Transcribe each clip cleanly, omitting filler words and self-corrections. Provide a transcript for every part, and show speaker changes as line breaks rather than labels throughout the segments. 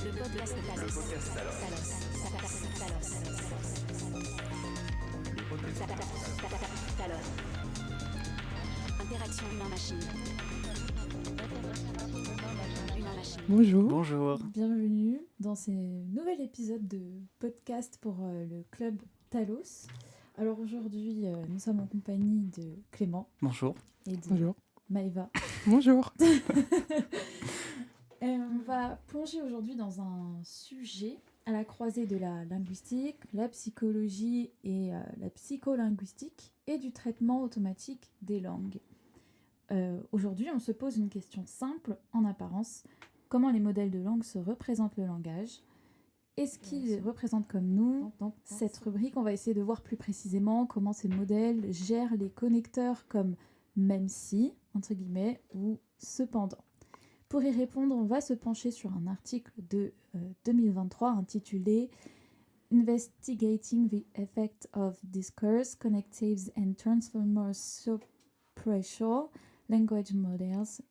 Le podcast Talos. Talos. Interaction humain-machine. Humain-machine.
Bonjour.
Bonjour.
Bienvenue dans ce nouvel épisode de podcast pour le club Talos. Alors aujourd'hui, nous sommes en compagnie de Clément
Bonjour.
et de
Bonjour.
Maëva.
Bonjour.
On va plonger aujourd'hui dans un sujet à la croisée de la linguistique, la psychologie et la psycholinguistique et du traitement automatique des langues. Aujourd'hui, on se pose une question simple en apparence. Comment les modèles de langue se représentent le langage ? Est-ce qu'ils représentent comme nous ? Dans cette rubrique, on va essayer de voir plus précisément comment ces modèles gèrent les connecteurs comme même si, entre guillemets, ou cependant. Pour y répondre, on va se pencher sur un article de 2023 intitulé Investigating the Effect of Discourse, Connectives and Transformer Suppressor Language Models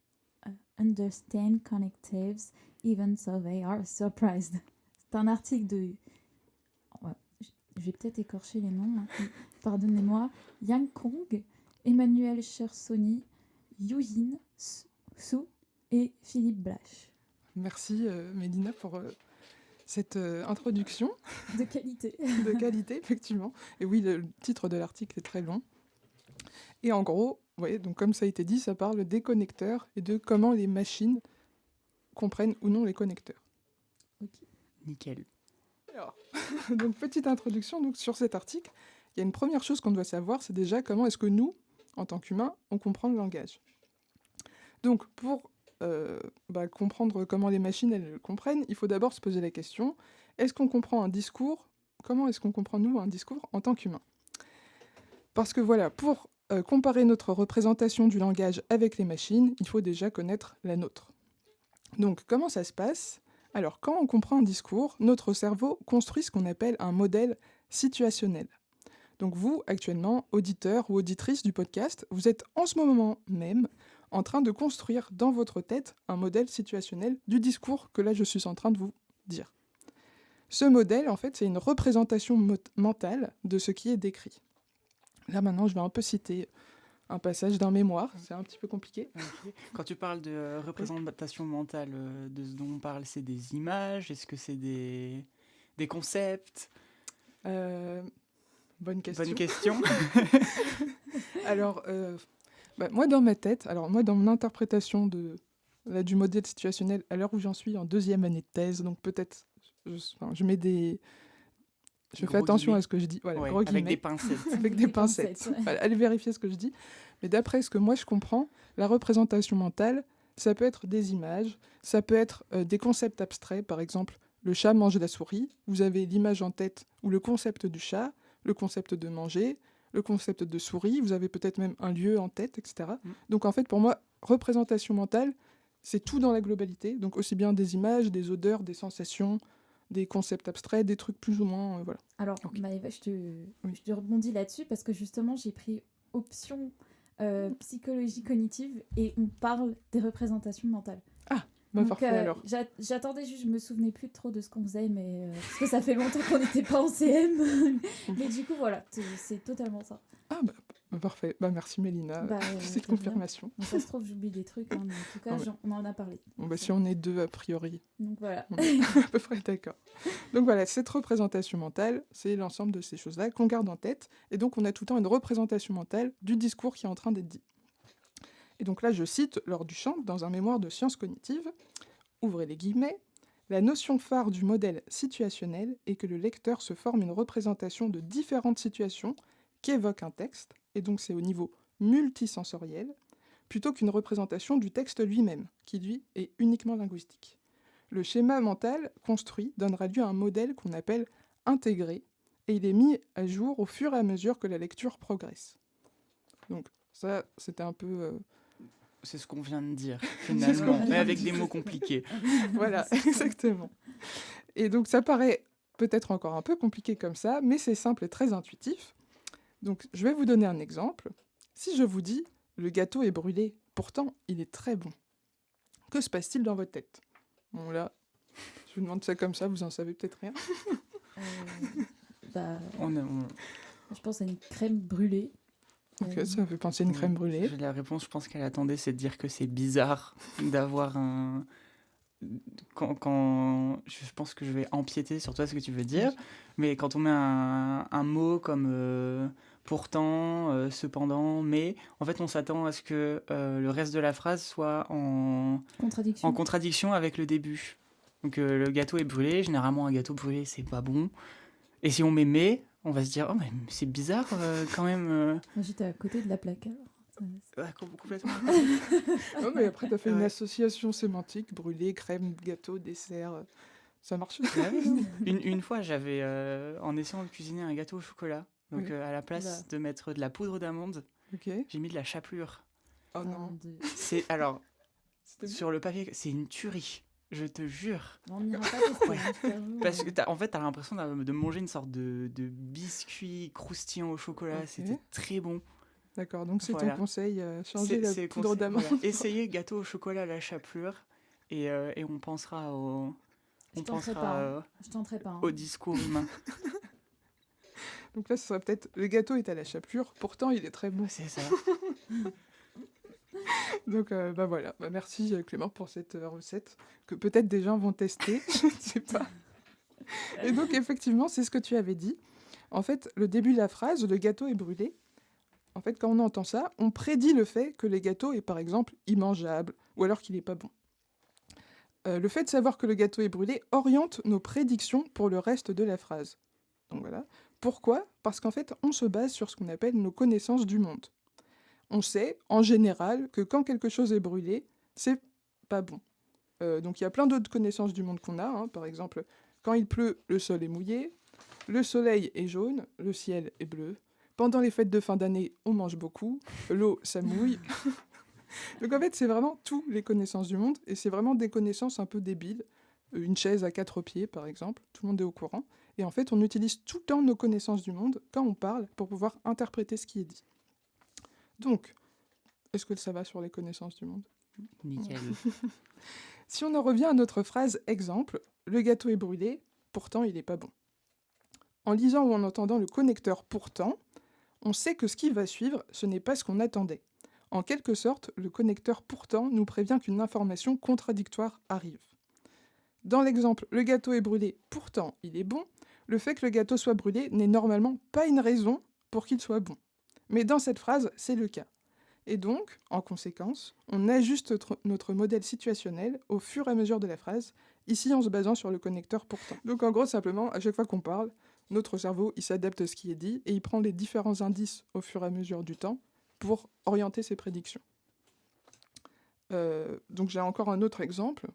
Understand Connectives Even so they are surprised. C'est un article de... Ouais, je vais peut-être écorcher les noms, hein. Pardonnez-moi. Yang Kong, Emmanuel Chersoni, Yu-Yin Su et Philippe Blache.
Merci Mélina pour cette introduction
De qualité.
de qualité, effectivement. Et oui, le titre de l'article est très long. Et en gros, donc comme ça a été dit, ça parle des connecteurs et de comment les machines comprennent ou non les connecteurs.
Ok.
Nickel.
Alors, donc petite introduction donc, sur cet article. Il y a une première chose qu'on doit savoir, c'est déjà comment est-ce que nous, en tant qu'humains, on comprend le langage. Donc pour comprendre comment les machines elles le comprennent, il faut d'abord se poser la question, est-ce qu'on comprend un discours ? Comment est-ce qu'on comprend nous un discours en tant qu'humain ? Parce que voilà, pour comparer notre représentation du langage avec les machines, il faut déjà connaître la nôtre. Donc comment ça se passe ? Alors quand on comprend un discours, notre cerveau construit ce qu'on appelle un modèle situationnel. Donc vous, actuellement, auditeur ou auditrice du podcast, vous êtes en ce moment même en train de construire dans votre tête un modèle situationnel du discours que là je suis en train de vous dire. Ce modèle, en fait, c'est une représentation mentale de ce qui est décrit. Là maintenant, je vais un peu citer un passage d'un mémoire, c'est un petit peu compliqué.
Okay. Quand tu parles de représentation mentale, de ce dont on parle, c'est des images ? Est-ce que c'est des concepts ?
Bonne question.
Bonne question.
Alors, moi dans ma tête, dans mon interprétation du modèle situationnel, à l'heure où j'en suis en 2e année de thèse, donc peut-être, je mets des... Je fais attention à ce que je dis. Voilà,
ouais,
gros
avec
guillemets.
des pincettes.
Avec des pincettes.
Ouais.
Voilà, allez vérifier ce que je dis. Mais d'après ce que moi je comprends, la représentation mentale, ça peut être des images, ça peut être des concepts abstraits, par exemple, le chat mange la souris, vous avez l'image en tête ou le concept du chat, le concept de manger, le concept de souris, vous avez peut-être même un lieu en tête, etc. Donc en fait, pour moi, représentation mentale, c'est tout dans la globalité, donc aussi bien des images, des odeurs, des sensations, des concepts abstraits, des trucs plus ou moins, voilà.
Alors, Maëva, je te rebondis là-dessus parce que justement, j'ai pris option psychologie cognitive et on parle des représentations mentales. Donc,
Parfait alors.
J'attendais juste, je me souvenais plus trop de ce qu'on faisait, mais parce que ça fait longtemps qu'on n'était pas en CM. Mais du coup, voilà, c'est totalement ça.
Parfait, merci Mélina, cette confirmation.
Donc, ça se trouve, j'oublie des trucs, hein, mais en tout cas, on en a parlé.
Si on est deux a priori.
Donc voilà.
On est à peu près d'accord. Donc voilà, cette représentation mentale, c'est l'ensemble de ces choses-là qu'on garde en tête. Et donc on a tout le temps une représentation mentale du discours qui est en train d'être dit. Et donc là, je cite Laure Duchamp dans un mémoire de sciences cognitives, ouvrez les guillemets, la notion phare du modèle situationnel est que le lecteur se forme une représentation de différentes situations qu'évoque un texte, et donc c'est au niveau multisensoriel, plutôt qu'une représentation du texte lui-même, qui lui est uniquement linguistique. Le schéma mental construit donnera lieu à un modèle qu'on appelle intégré, et il est mis à jour au fur et à mesure que la lecture progresse. Donc ça, c'était un peu...
C'est ce qu'on vient de dire, finalement, mais avec des mots compliqués.
Voilà, exactement. Et donc ça paraît peut-être encore un peu compliqué comme ça, mais c'est simple et très intuitif. Donc je vais vous donner un exemple. Si je vous dis « le gâteau est brûlé, pourtant il est très bon », que se passe-t-il dans votre tête ? Bon là, je vous demande ça comme ça, vous en savez peut-être rien.
Euh, bah,
On
je pense à une crème brûlée.
Ok, ça me fait penser à une crème brûlée.
J'ai la réponse, je pense qu'elle attendait, c'est de dire que c'est bizarre d'avoir un... Je pense que je vais empiéter sur toi ce que tu veux dire, mais quand on met un mot comme pourtant, cependant, mais, en fait on s'attend à ce que le reste de la phrase soit en
Contradiction.
contradiction avec le début. Donc le gâteau est brûlé, généralement un gâteau brûlé c'est pas bon. Et si on met mais, on va se dire, oh mais c'est bizarre quand même.
Moi, j'étais à côté de la plaque alors.
Complètement.
Non, mais après, tu as fait une
Ouais.
association sémantique, brûlé, crème, gâteau, dessert. Ça marche aussi.
Ouais, non. Une fois, j'avais, en essayant de cuisiner un gâteau au chocolat, donc
Oui.
à la place de mettre de la poudre d'amande,
Ok.
j'ai mis de la chapelure.
Oh
Un,
non.
deux.
Alors,
C'était bien.
sur le papier, c'est une tuerie, je te jure.
On n'ira pas tester.
Ouais.
hein, je t'avoue.
Parce que en fait, t'as l'impression de manger une sorte de biscuit croustillant au chocolat,
Ok.
c'était très bon.
D'accord, donc c'est
Voilà.
ton conseil, changer la
C'est le
poudre
conseil,
d'amande.
voilà. Essayez gâteau au chocolat à la chapelure et on pensera au,
Je
on
tenterai
pensera,
pas. Hein. Je tenterai pas. Hein.
au discours humain.
Donc là, ce serait peut-être le gâteau est à la chapelure, pourtant il est très bon.
C'est ça.
Donc bah voilà, bah, merci Clément pour cette recette que peut-être des gens vont tester, je ne sais pas. Et donc effectivement, c'est ce que tu avais dit. En fait, le début de la phrase, le gâteau est brûlé. En fait, quand on entend ça, on prédit le fait que le gâteau est par exemple immangeable ou alors qu'il n'est pas bon. Le fait de savoir que le gâteau est brûlé oriente nos prédictions pour le reste de la phrase. Donc voilà. Pourquoi ? Parce qu'en fait, on se base sur ce qu'on appelle nos connaissances du monde. On sait, en général, que quand quelque chose est brûlé, c'est pas bon. Donc il y a plein d'autres connaissances du monde qu'on a. Hein. Par exemple, quand il pleut, le sol est mouillé, le soleil est jaune, le ciel est bleu. Pendant les fêtes de fin d'année, on mange beaucoup, l'eau, ça mouille. Donc en fait, c'est vraiment toutes les connaissances du monde, et c'est vraiment des connaissances un peu débiles. Une chaise à 4 pieds, par exemple, tout le monde est au courant. Et en fait, on utilise tout le temps nos connaissances du monde quand on parle pour pouvoir interpréter ce qui est dit. Donc, est-ce que ça va sur les connaissances du monde ?
Nickel.
Si on en revient à notre phrase exemple, le gâteau est brûlé, pourtant il n'est pas bon. En lisant ou en entendant le connecteur pourtant, on sait que ce qui va suivre, ce n'est pas ce qu'on attendait. En quelque sorte, le connecteur pourtant nous prévient qu'une information contradictoire arrive. Dans l'exemple « le gâteau est brûlé, pourtant il est bon », le fait que le gâteau soit brûlé n'est normalement pas une raison pour qu'il soit bon. Mais dans cette phrase, c'est le cas. Et donc, en conséquence, on ajuste notre modèle situationnel au fur et à mesure de la phrase, ici en se basant sur le connecteur pourtant. Donc en gros, simplement, à chaque fois qu'on parle, notre cerveau, il s'adapte à ce qui est dit et il prend les différents indices au fur et à mesure du temps pour orienter ses prédictions. Donc j'ai encore un autre exemple.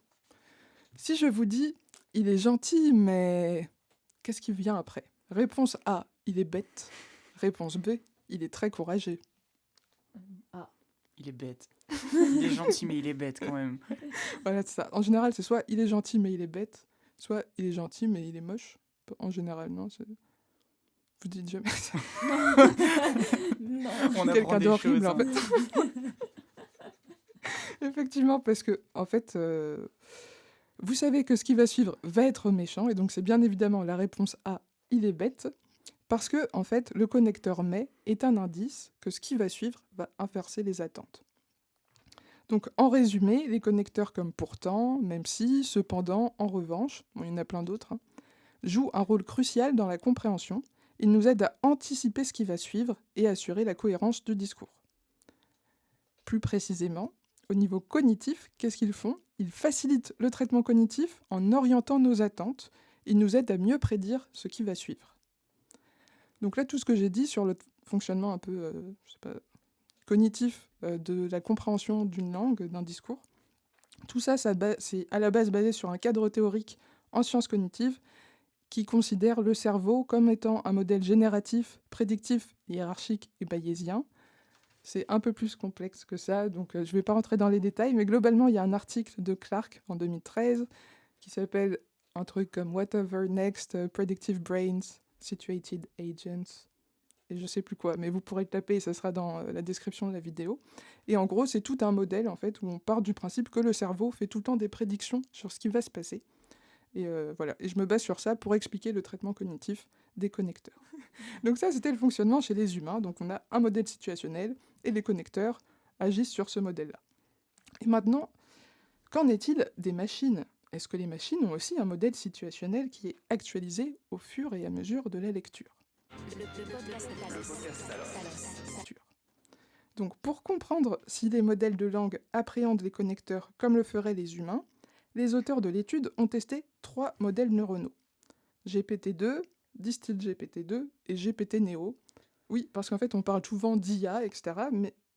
Si je vous dis « il est gentil, mais… » qu'est-ce qui vient après ? Réponse A, il est bête. Réponse B, il est très courageux.
Ah.
Il est bête. Il est gentil, mais il est bête quand même.
Voilà, c'est ça. En général, c'est soit il est gentil, mais il est bête, soit il est gentil, mais il est moche. En général, non. Vous dites jamais ça.
Non.
On apprend
Quelqu'un
des
d'horrible,
choses,
en
hein.
fait. Effectivement, parce que, en fait, vous savez que ce qui va suivre va être méchant, et donc c'est bien évidemment la réponse A, il est bête, parce que, en fait, le connecteur mais est un indice que ce qui va suivre va inverser les attentes. Donc, en résumé, les connecteurs comme pourtant, même si, cependant, en revanche, bon, il y en a plein d'autres, hein, jouent un rôle crucial dans la compréhension. Ils nous aident à anticiper ce qui va suivre et à assurer la cohérence du discours. Plus précisément, au niveau cognitif, qu'est-ce qu'ils font ? Ils facilitent le traitement cognitif en orientant nos attentes. Ils nous aident à mieux prédire ce qui va suivre. Donc là, tout ce que j'ai dit sur le fonctionnement un peu, cognitif de la compréhension d'une langue, d'un discours, tout ça, c'est à la base basé sur un cadre théorique en sciences cognitives qui considère le cerveau comme étant un modèle génératif, prédictif, hiérarchique et bayésien. C'est un peu plus complexe que ça, donc je ne vais pas rentrer dans les détails, mais globalement, il y a un article de Clark en 2013 qui s'appelle un truc comme « Whatever Next Predictive Brains Situated Agents ». Et je sais plus quoi, mais vous pourrez le taper et ça sera dans la description de la vidéo. Et en gros, c'est tout un modèle en fait où on part du principe que le cerveau fait tout le temps des prédictions sur ce qui va se passer. Et voilà. Et je me base sur ça pour expliquer le traitement cognitif des connecteurs. Donc ça, c'était le fonctionnement chez les humains. Donc on a un modèle situationnel et les connecteurs agissent sur ce modèle-là. Et maintenant, qu'en est-il des machines? Est-ce que les machines ont aussi un modèle situationnel qui est actualisé au fur et à mesure de la lecture?
Le podcast Talos.
Donc pour comprendre si les modèles de langue appréhendent les connecteurs comme le feraient les humains, les auteurs de l'étude ont testé 3 modèles neuronaux. GPT-2, DistillGPT-2 et GPT-Neo. Oui, parce qu'en fait on parle souvent d'IA, etc.,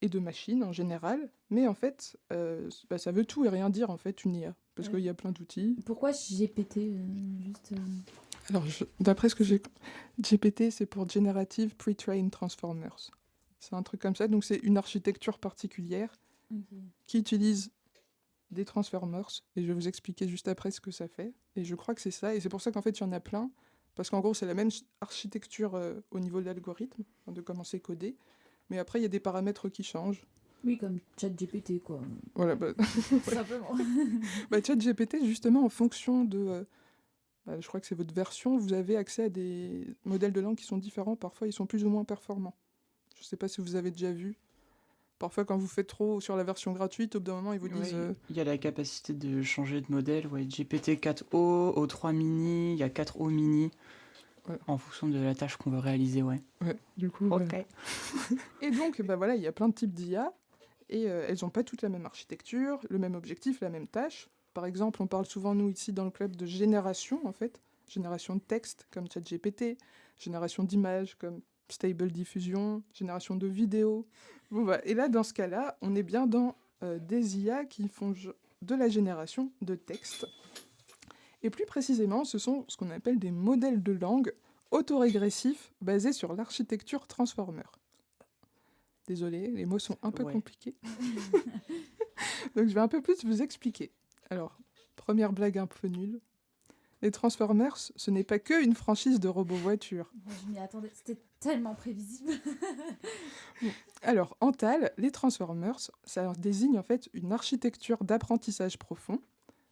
et de machines en général, mais en fait ça veut tout et rien dire en fait une IA, parce qu'il y a plein d'outils.
Pourquoi GPT juste
Alors d'après ce que j'ai... GPT c'est pour Generative Pre-trained Transformers. C'est un truc comme ça, donc c'est une architecture particulière
Ok.
qui utilise des transformers, et je vais vous expliquer juste après ce que ça fait. Et je crois que c'est ça, et c'est pour ça qu'en fait il y en a plein, parce qu'en gros c'est la même architecture au niveau de l'algorithme, de comment c'est codé, mais après il y a des paramètres qui changent.
Oui, comme ChatGPT, quoi.
Voilà,
Tout simplement.
ChatGPT, justement, en fonction de... je crois que c'est votre version, vous avez accès à des modèles de langue qui sont différents, parfois ils sont plus ou moins performants. Je sais pas si vous avez déjà vu. Parfois, quand vous faites trop sur la version gratuite, au bout d'un moment, ils vous disent...
Il y a la capacité de changer de modèle, ouais, GPT-4o, O3 mini, il y a 4o mini,
Ouais.
en fonction de la tâche qu'on veut réaliser, ouais.
Ouais, du coup...
Ok.
Et donc, voilà, il y a plein de types d'IA, et elles n'ont pas toutes la même architecture, le même objectif, la même tâche. Par exemple, on parle souvent, nous, ici, dans le club, de génération, en fait. Génération de texte, comme ChatGPT, génération d'images, comme Stable Diffusion, génération de vidéos. Bon, et là, dans ce cas-là, on est bien dans des IA qui font de la génération de texte. Et plus précisément, ce sont ce qu'on appelle des modèles de langue autorégressifs basés sur l'architecture Transformer. Désolé, les mots sont un peu compliqués. Donc je vais un peu plus vous expliquer. Alors, première blague un peu nulle. Les Transformers, ce n'est pas que une franchise de robots voitures.
Je m'y attendais, c'était tellement prévisible.
Alors, en TAL, les Transformers, ça désigne en fait une architecture d'apprentissage profond.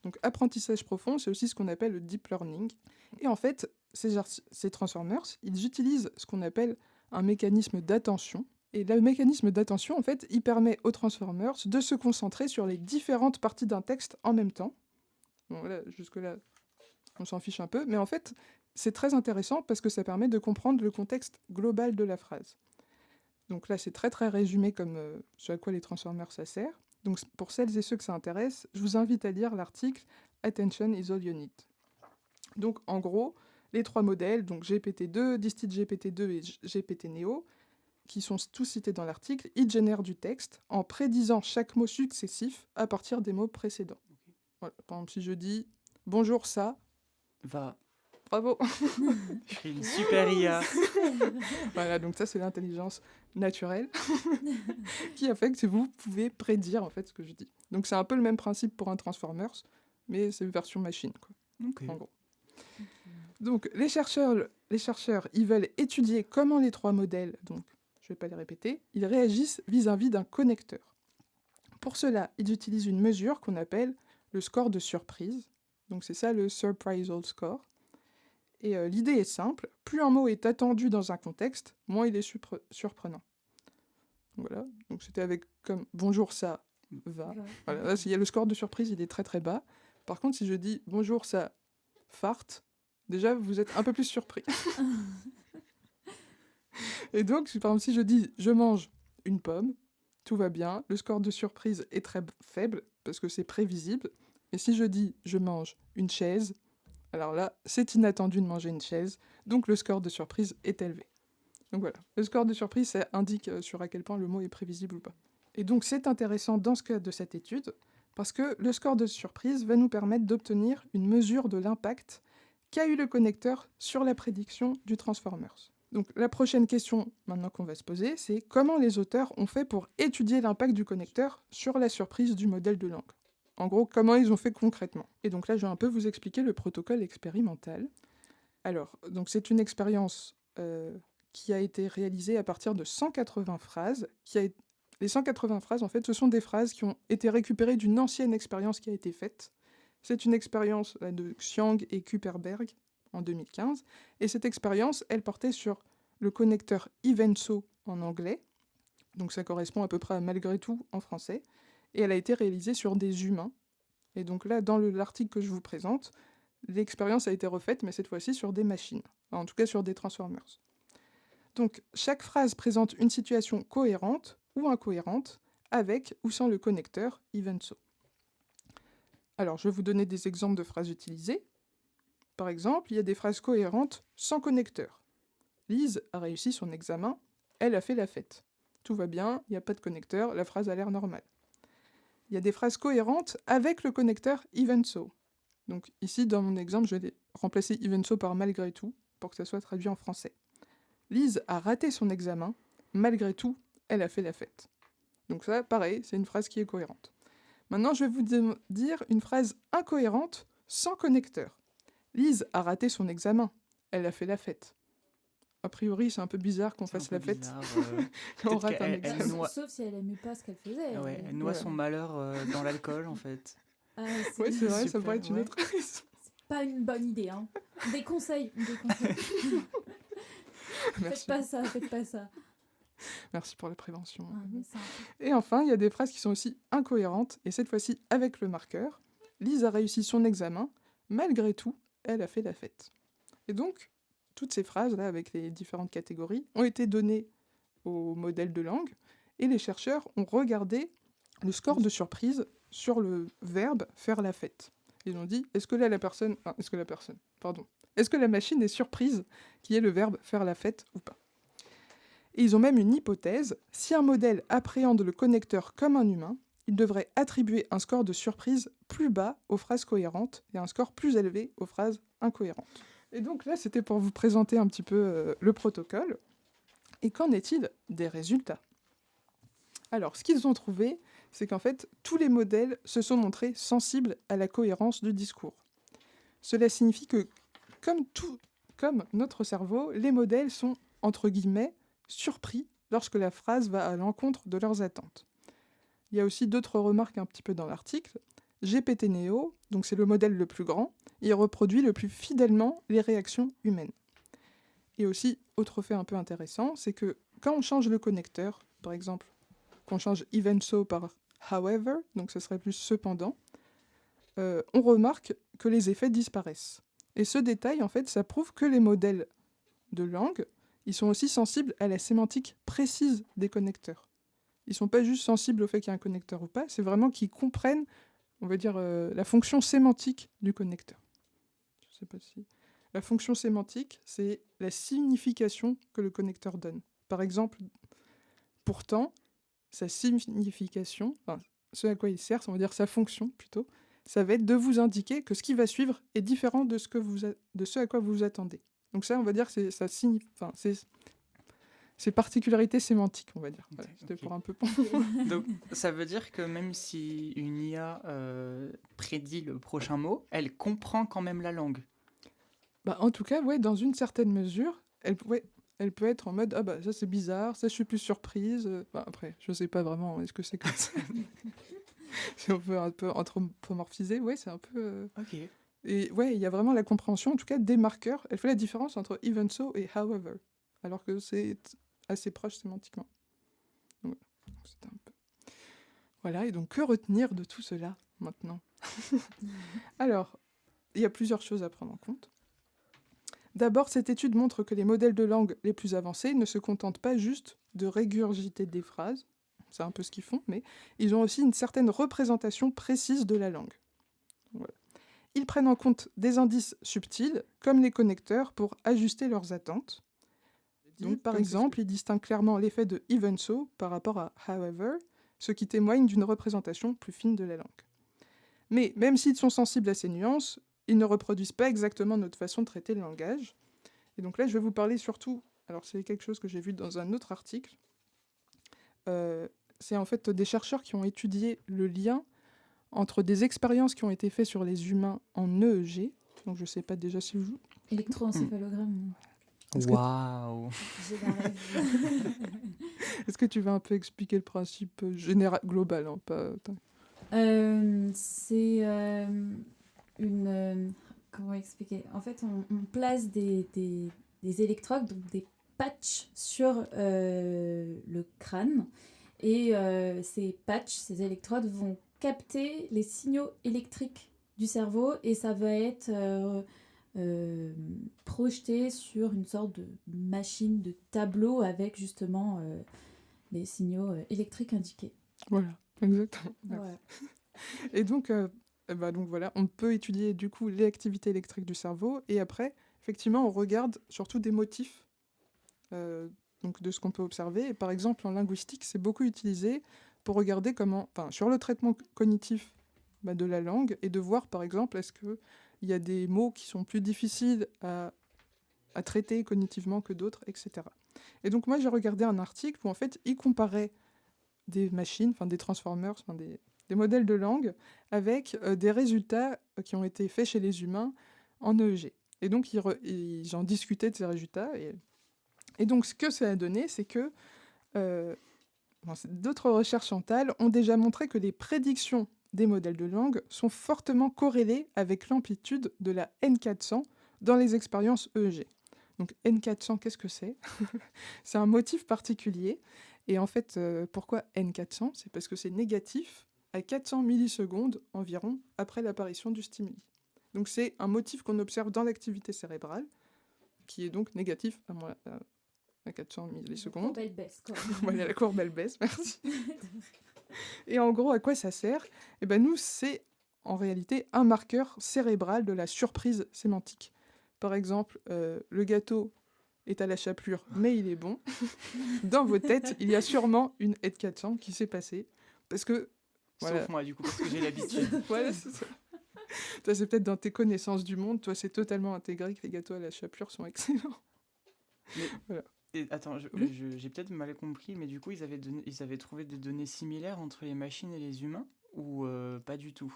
Donc, apprentissage profond, c'est aussi ce qu'on appelle le deep learning. Et en fait, ces Transformers, ils utilisent ce qu'on appelle un mécanisme d'attention. Et le mécanisme d'attention, en fait, il permet aux Transformers de se concentrer sur les différentes parties d'un texte en même temps. Bon, voilà, jusque-là, on s'en fiche un peu. Mais en fait, c'est très intéressant parce que ça permet de comprendre le contexte global de la phrase. Donc là, c'est très très résumé comme ce à quoi les Transformers ça sert. Donc pour celles et ceux que ça intéresse, je vous invite à lire l'article « Attention is all you need ». Donc en gros, les 3 modèles, donc GPT-2, DistillGPT-2 et GPT-Neo, qui sont tous cités dans l'article, ils génèrent du texte en prédisant chaque mot successif à partir des mots précédents. Voilà. Par exemple, si je dis « bonjour ça »,
Va.
bravo.
Je suis une super IA.
Voilà, donc ça c'est l'intelligence naturelle qui a fait que vous pouvez prédire en fait ce que je dis. Donc c'est un peu le même principe pour un Transformers, mais c'est une version machine, quoi,
Okay.
en gros. Donc les chercheurs, ils veulent étudier comment les 3 modèles, donc je vais pas les répéter, ils réagissent vis-à-vis d'un connecteur. Pour cela, ils utilisent une mesure qu'on appelle le score de surprise. Donc c'est ça le surprisal score. Et l'idée est simple, plus un mot est attendu dans un contexte, moins il est surprenant. Voilà, donc c'était avec comme « bonjour ça va ». Voilà, là, il y a le score de surprise, il est très très bas. Par contre, si je dis « bonjour ça farte », déjà vous êtes un peu plus surpris. Et donc, par exemple, si je dis « je mange une pomme », tout va bien, le score de surprise est très faible, parce que c'est prévisible. Et si je dis « je mange une chaise », alors là, c'est inattendu de manger une chaise, donc le score de surprise est élevé. Donc voilà, le score de surprise, ça indique sur à quel point le mot est prévisible ou pas. Et donc c'est intéressant dans ce cas de cette étude, parce que le score de surprise va nous permettre d'obtenir une mesure de l'impact qu'a eu le connecteur sur la prédiction du Transformers. Donc la prochaine question maintenant qu'on va se poser, c'est comment les auteurs ont fait pour étudier l'impact du connecteur sur la surprise du modèle de langue. En gros, comment ils ont fait concrètement. Et donc là, je vais un peu vous expliquer le protocole expérimental. Alors, donc c'est une expérience qui a été réalisée à partir de 180 phrases. Les 180 phrases, en fait, ce sont des phrases qui ont été récupérées d'une ancienne expérience qui a été faite. C'est une expérience de Xiang et Kuperberg en 2015. Et cette expérience, elle portait sur le connecteur Evenso en anglais. Donc ça correspond à peu près à malgré tout en français. Et elle a été réalisée sur des humains. Et donc là, dans l'article que je vous présente, l'expérience a été refaite, mais cette fois-ci sur des machines. Enfin, en tout cas sur des transformers. Donc chaque phrase présente une situation cohérente ou incohérente avec ou sans le connecteur Evenso. Alors, je vais vous donner des exemples de phrases utilisées. Par exemple, il y a des phrases cohérentes sans connecteur. Lise a réussi son examen, elle a fait la fête. Tout va bien, il n'y a pas de connecteur, la phrase a l'air normale. Il y a des phrases cohérentes avec le connecteur Evenso. Donc ici, dans mon exemple, je vais remplacer Evenso par malgré tout, pour que ça soit traduit en français. Lise a raté son examen, malgré tout, elle a fait la fête. Donc ça, pareil, c'est une phrase qui est cohérente. Maintenant, je vais vous dire une phrase incohérente sans connecteur. Lise a raté son examen. Elle a fait la fête. A priori, c'est un peu bizarre qu'on fasse la fête quand on rate un examen.
Sauf si elle aimait pas ce qu'elle faisait.
Ouais, elle noie son malheur dans l'alcool, en fait.
Ah,
Oui, c'est vrai, ça
super,
pourrait être une
ouais.
autre raison.
pas une bonne idée. Hein. Des conseils.
Merci.
Faites pas ça.
Merci pour la prévention.
Ah, mais ça...
Et enfin, il y a des phrases qui sont aussi incohérentes, et cette fois-ci avec le marqueur. Lise a réussi son examen, malgré tout, elle a fait la fête. Et donc, toutes ces phrases-là, avec les différentes catégories, ont été données au modèle de langue, et les chercheurs ont regardé le score de surprise sur le verbe faire la fête. Ils ont dit, est-ce que la machine est surprise qu'il y ait le verbe faire la fête ou pas? Et ils ont même une hypothèse, si un modèle appréhende le connecteur comme un humain, il devrait attribuer un score de surprise plus bas aux phrases cohérentes et un score plus élevé aux phrases incohérentes. Et donc là, c'était pour vous présenter un petit peu le protocole. Et qu'en est-il des résultats? Alors, ce qu'ils ont trouvé, c'est qu'en fait, tous les modèles se sont montrés sensibles à la cohérence du discours. Cela signifie que, comme notre cerveau, les modèles sont, entre guillemets, surpris lorsque la phrase va à l'encontre de leurs attentes. Il y a aussi d'autres remarques un petit peu dans l'article. GPT-Neo, donc c'est le modèle le plus grand, il reproduit le plus fidèlement les réactions humaines. Et aussi, autre fait un peu intéressant, c'est que quand on change le connecteur, par exemple, qu'on change Evenso par However, donc ce serait plus cependant, on remarque que les effets disparaissent. Et ce détail, en fait, ça prouve que les modèles de langue, ils sont aussi sensibles à la sémantique précise des connecteurs. Ils ne sont pas juste sensibles au fait qu'il y a un connecteur ou pas, c'est vraiment qu'ils comprennent, on va dire, la fonction sémantique du connecteur. Je sais pas si... La fonction sémantique, c'est la signification que le connecteur donne. Par exemple, pourtant, sa signification, enfin, ce à quoi il sert, on va dire sa fonction plutôt, ça va être de vous indiquer que ce qui va suivre est différent de ce à quoi vous vous attendez. Donc ça, on va dire que c'est particularités sémantiques, on va dire. Voilà, c'était pour un peu...
Donc, ça veut dire que même si une IA prédit le prochain mot, elle comprend quand même la langue.
Bah, en tout cas, ouais, dans une certaine mesure, elle peut être en mode « Ah bah ça c'est bizarre, ça je suis plus surprise. » Après, je sais pas vraiment, est-ce que c'est comme ça? Si on peut un peu anthropomorphiser, ouais, c'est un peu...
Ok.
Et ouais, il y a vraiment la compréhension, en tout cas, des marqueurs. Elle fait la différence entre Evenso et However, alors que c'est assez proche sémantiquement. Donc, c'était un peu... Voilà, et donc que retenir de tout cela, maintenant? Alors, il y a plusieurs choses à prendre en compte. D'abord, cette étude montre que les modèles de langue les plus avancés ne se contentent pas juste de régurgiter des phrases, c'est un peu ce qu'ils font, mais ils ont aussi une certaine représentation précise de la langue. Voilà. Ils prennent en compte des indices subtils, comme les connecteurs, pour ajuster leurs attentes. Donc, par exemple, ils distinguent clairement l'effet de Evenso par rapport à However, ce qui témoigne d'une représentation plus fine de la langue. Mais même s'ils sont sensibles à ces nuances, ils ne reproduisent pas exactement notre façon de traiter le langage. Et donc là, je vais vous parler surtout... Alors, c'est quelque chose que j'ai vu dans un autre article. C'est en fait des chercheurs qui ont étudié le lien entre des expériences qui ont été faites sur les humains en EEG. Donc, je ne sais pas déjà si vous...
Électroencéphalogramme.
Waouh.
J'ai la rêve.
Est-ce que tu veux un peu expliquer le principe général, global, hein, pas...
comment expliquer? En fait, on place des électrodes, donc des patchs sur le crâne. Et ces patchs, ces électrodes vont capter les signaux électriques du cerveau et ça va être projeté sur une sorte de machine de tableau avec justement les signaux électriques indiqués.
Voilà, exactement. Merci.
Voilà.
Et donc, donc voilà, on peut étudier du coup les activités électriques du cerveau et après, effectivement, on regarde surtout des motifs donc de ce qu'on peut observer. Et par exemple, en linguistique, c'est beaucoup utilisé pour regarder sur le traitement cognitif de la langue et de voir, par exemple, est-ce qu'il y a des mots qui sont plus difficiles à traiter cognitivement que d'autres, etc. Et donc, moi, j'ai regardé un article où, en fait, il comparait des machines, des transformers, des modèles de langue avec des résultats qui ont été faits chez les humains en EEG. Et donc, ils en discutaient de ces résultats. Et donc, ce que ça a donné, c'est que d'autres recherches mentales ont déjà montré que les prédictions des modèles de langue sont fortement corrélées avec l'amplitude de la N400 dans les expériences EEG. Donc N400, qu'est-ce que c'est? C'est un motif particulier. Et en fait, pourquoi N400? C'est parce que c'est négatif à 400 millisecondes environ après l'apparition du stimuli. Donc c'est un motif qu'on observe dans l'activité cérébrale, qui est donc négatif à 400 millisecondes.
La courbe, elle baisse, quoi.
Voilà, la courbe, elle baisse, merci. Et en gros, à quoi ça sert? Eh ben, nous, c'est en réalité un marqueur cérébral de la surprise sémantique. Par exemple, le gâteau est à la chapelure, mais il est bon. Dans vos têtes, il y a sûrement une N400 qui s'est passée. Parce que... Voilà.
Sauf moi, du coup, parce que j'ai l'habitude.
Voilà, c'est ça. Toi, c'est peut-être dans tes connaissances du monde. Toi, c'est totalement intégré que les gâteaux à la chapelure sont excellents.
Mais,
voilà.
Et, attends, j'ai peut-être mal compris, mais du coup, ils avaient trouvé des données similaires entre les machines et les humains, ou pas du tout?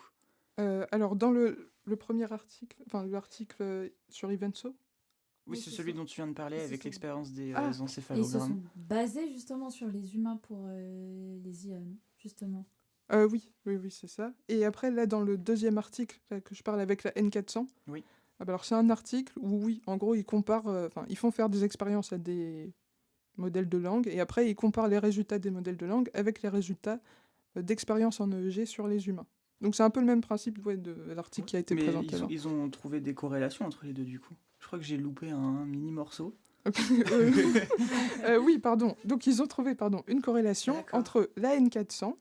Alors, dans le premier article, l'article sur Evenso.
Oui, c'est celui dont tu viens de parler avec l'expérience des
Et ils se
encéphalogrammes.
sont basés justement sur les humains pour les IA, justement.
Oui, c'est ça. Et après, là, dans le deuxième article là, que je parle avec la N400,
Oui.
Alors c'est un article où, oui, en gros, ils comparent, ils font faire des expériences à des modèles de langue, et après, ils comparent les résultats des modèles de langue avec les résultats d'expériences en EEG sur les humains. Donc c'est un peu le même principe de l'article qui a été présenté.
Mais ils ont trouvé des corrélations entre les deux, du coup. Je crois que j'ai loupé un mini morceau.
Oui, pardon. Donc ils ont trouvé une corrélation entre la N400,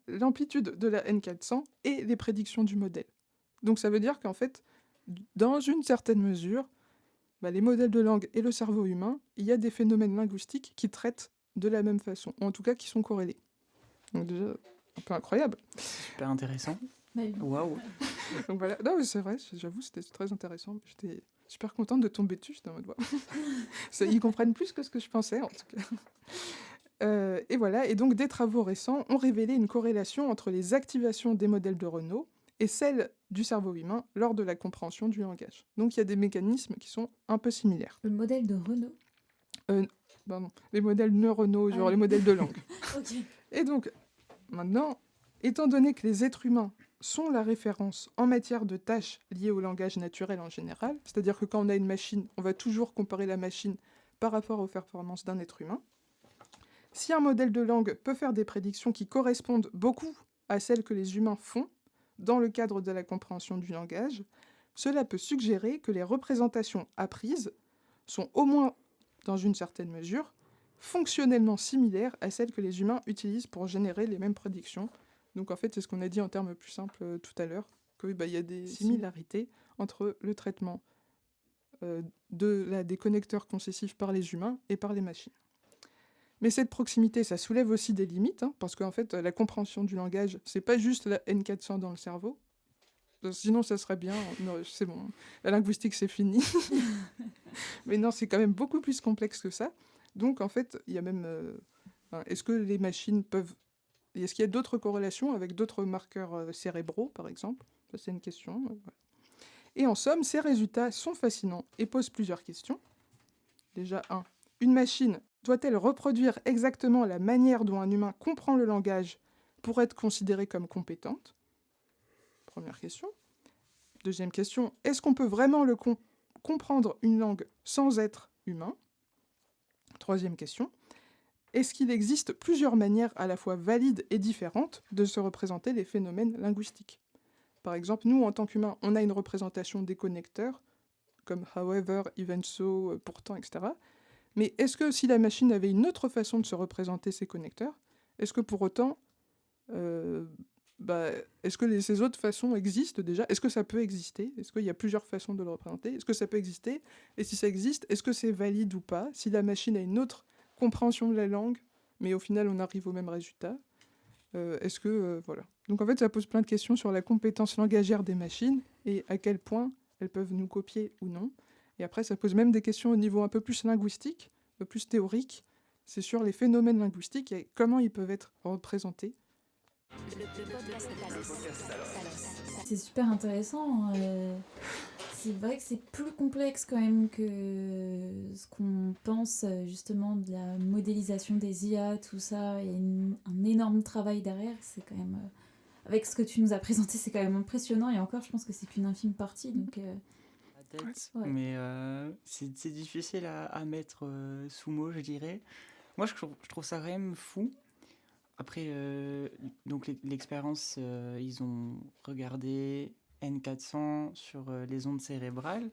l'amplitude de la N400 et les prédictions du modèle. Donc ça veut dire qu'en fait, dans une certaine mesure, les modèles de langue et le cerveau humain, il y a des phénomènes linguistiques qui traitent de la même façon, ou en tout cas qui sont corrélés. Donc déjà, un peu incroyable.
Super intéressant.
Mais...
Waouh.
Donc voilà, non mais c'est vrai, j'avoue, c'était très intéressant. J'étais super contente de tomber dessus, j'étais en mode, ils comprennent plus que ce que je pensais, en tout cas. Et voilà, et donc des travaux récents ont révélé une corrélation entre les activations des modèles de Renault et celle du cerveau humain lors de la compréhension du langage. Donc il y a des mécanismes qui sont un peu similaires.
Le modèle de Renault
les modèles neuronaux, genre les modèles de langue.
Ok.
Et donc, maintenant, étant donné que les êtres humains sont la référence en matière de tâches liées au langage naturel en général, c'est-à-dire que quand on a une machine, on va toujours comparer la machine par rapport aux performances d'un être humain. Si un modèle de langue peut faire des prédictions qui correspondent beaucoup à celles que les humains font dans le cadre de la compréhension du langage, cela peut suggérer que les représentations apprises sont au moins, dans une certaine mesure, fonctionnellement similaires à celles que les humains utilisent pour générer les mêmes prédictions. Donc en fait, c'est ce qu'on a dit en termes plus simples tout à l'heure, qu'il y a des similarités entre le traitement des connecteurs concessifs par les humains et par les machines. Mais cette proximité, ça soulève aussi des limites, parce qu'en fait, la compréhension du langage, c'est pas juste la N400 dans le cerveau. Sinon, ça serait bien. Non, c'est bon. La linguistique, c'est fini. Mais non, c'est quand même beaucoup plus complexe que ça. Donc, en fait, il y a même... est-ce que les machines peuvent... Est-ce qu'il y a d'autres corrélations avec d'autres marqueurs cérébraux, par exemple? Ça, c'est une question. Voilà. Et en somme, ces résultats sont fascinants et posent plusieurs questions. Déjà, une machine doit-elle reproduire exactement la manière dont un humain comprend le langage pour être considérée comme compétente? Première question. Deuxième question, est-ce qu'on peut vraiment comprendre une langue sans être humain? Troisième question, est-ce qu'il existe plusieurs manières à la fois valides et différentes de se représenter les phénomènes linguistiques? Par exemple, nous, en tant qu'humains, on a une représentation des connecteurs, comme however, even so, pourtant, etc. Mais est-ce que si la machine avait une autre façon de se représenter ces connecteurs, est-ce que pour autant, euh, est-ce que ces autres façons existent déjà? Est-ce que ça peut exister? Est-ce qu'il y a plusieurs façons de le représenter? Est-ce que ça peut exister? Et si ça existe, est-ce que c'est valide ou pas? Si la machine a une autre compréhension de la langue, mais au final on arrive au même résultat, voilà. Donc en fait, ça pose plein de questions sur la compétence langagière des machines et à quel point elles peuvent nous copier ou non. Et après, ça pose même des questions au niveau un peu plus linguistique, un peu plus théorique. C'est sur les phénomènes linguistiques et comment ils peuvent être représentés.
Le podcast Talos.
C'est super intéressant. C'est vrai que c'est plus complexe quand même que ce qu'on pense justement de la modélisation des IA, tout ça. Il y a un énorme travail derrière. C'est quand même, avec ce que tu nous as présenté, c'est quand même impressionnant. Et encore, je pense que c'est qu'une infime partie. Donc,
La tête,
Ouais.
mais c'est difficile à mettre sous mots, je dirais. Moi, je trouve ça quand même fou. Après, donc l'expérience, ils ont regardé N400 sur les ondes cérébrales.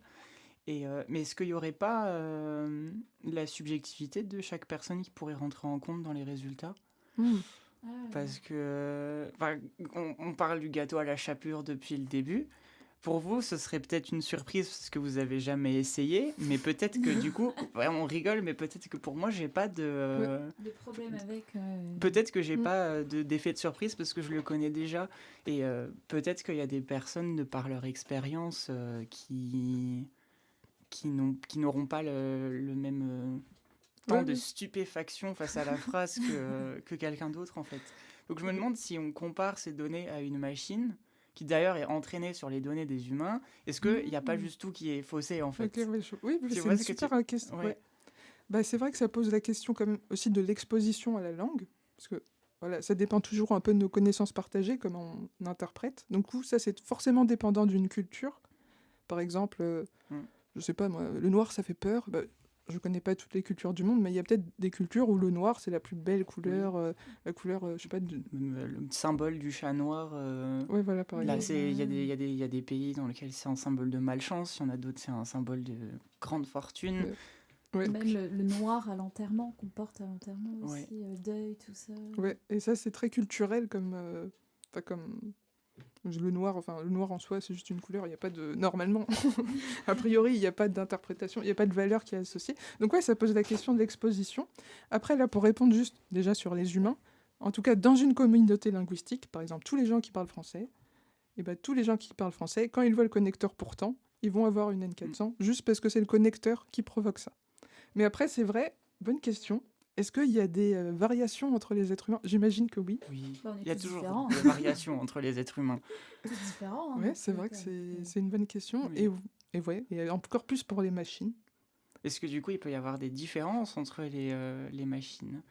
Mais est-ce qu'il n'y aurait pas la subjectivité de chaque personne qui pourrait rentrer en compte dans les résultats? Parce que on parle du gâteau à la chapelure depuis le début. Pour vous, ce serait peut-être une surprise parce que vous avez jamais essayé, mais peut-être que du coup, on rigole, mais peut-être que pour moi, j'ai pas de.
le problème avec.
Peut-être que j'ai pas d'effet de surprise parce que je le connais déjà. Et peut-être qu'il y a des personnes, de par leur expérience, qui n'auront pas le même temps de stupéfaction face à la phrase que quelqu'un d'autre, en fait. Donc je me demande si on compare ces données à une machine, qui d'ailleurs est entraînée sur les données des humains, est-ce qu'il n'y a pas juste tout qui est faussé, en fait?
Oui, c'est une super question.
Ouais.
C'est vrai que ça pose la question quand même aussi de l'exposition à la langue, parce que voilà, ça dépend toujours un peu de nos connaissances partagées, comment on interprète. Donc ça c'est forcément dépendant d'une culture. Par exemple, je sais pas moi, le noir ça fait peur. Je connais pas toutes les cultures du monde, mais il y a peut-être des cultures où le noir c'est la plus belle couleur, la couleur, je sais pas.
Le symbole du chat noir.
Ouais, voilà, par
Là,
exemple.
il y a des pays dans lesquels c'est un symbole de malchance, il y en a d'autres, c'est un symbole de grande fortune.
Ouais.
Même le noir à l'enterrement, qu'on porte à l'enterrement aussi, deuil, tout ça.
Ouais, et ça c'est très culturel comme le noir en soi c'est juste une couleur, il n'y a pas de normalement a priori il n'y a pas d'interprétation, il n'y a pas de valeur qui est associée. Donc ouais, ça pose la question de l'exposition. Après là, pour répondre juste déjà sur les humains, en tout cas dans une communauté linguistique, par exemple tous les gens qui parlent français, et tous les gens qui parlent français, quand ils voient le connecteur pourtant, ils vont avoir une N400 juste parce que c'est le connecteur qui provoque ça. Mais après c'est vrai, bonne question. Est-ce qu'il y a des variations entre les êtres humains? J'imagine que oui.
Oui,
On est
il y a
tous
toujours
différents.
des variations entre les êtres humains.
C'est différent.
Ouais, c'est vrai que c'est une bonne question.
Oui.
Et encore plus pour les machines.
Est-ce que du coup, il peut y avoir des différences entre les machines?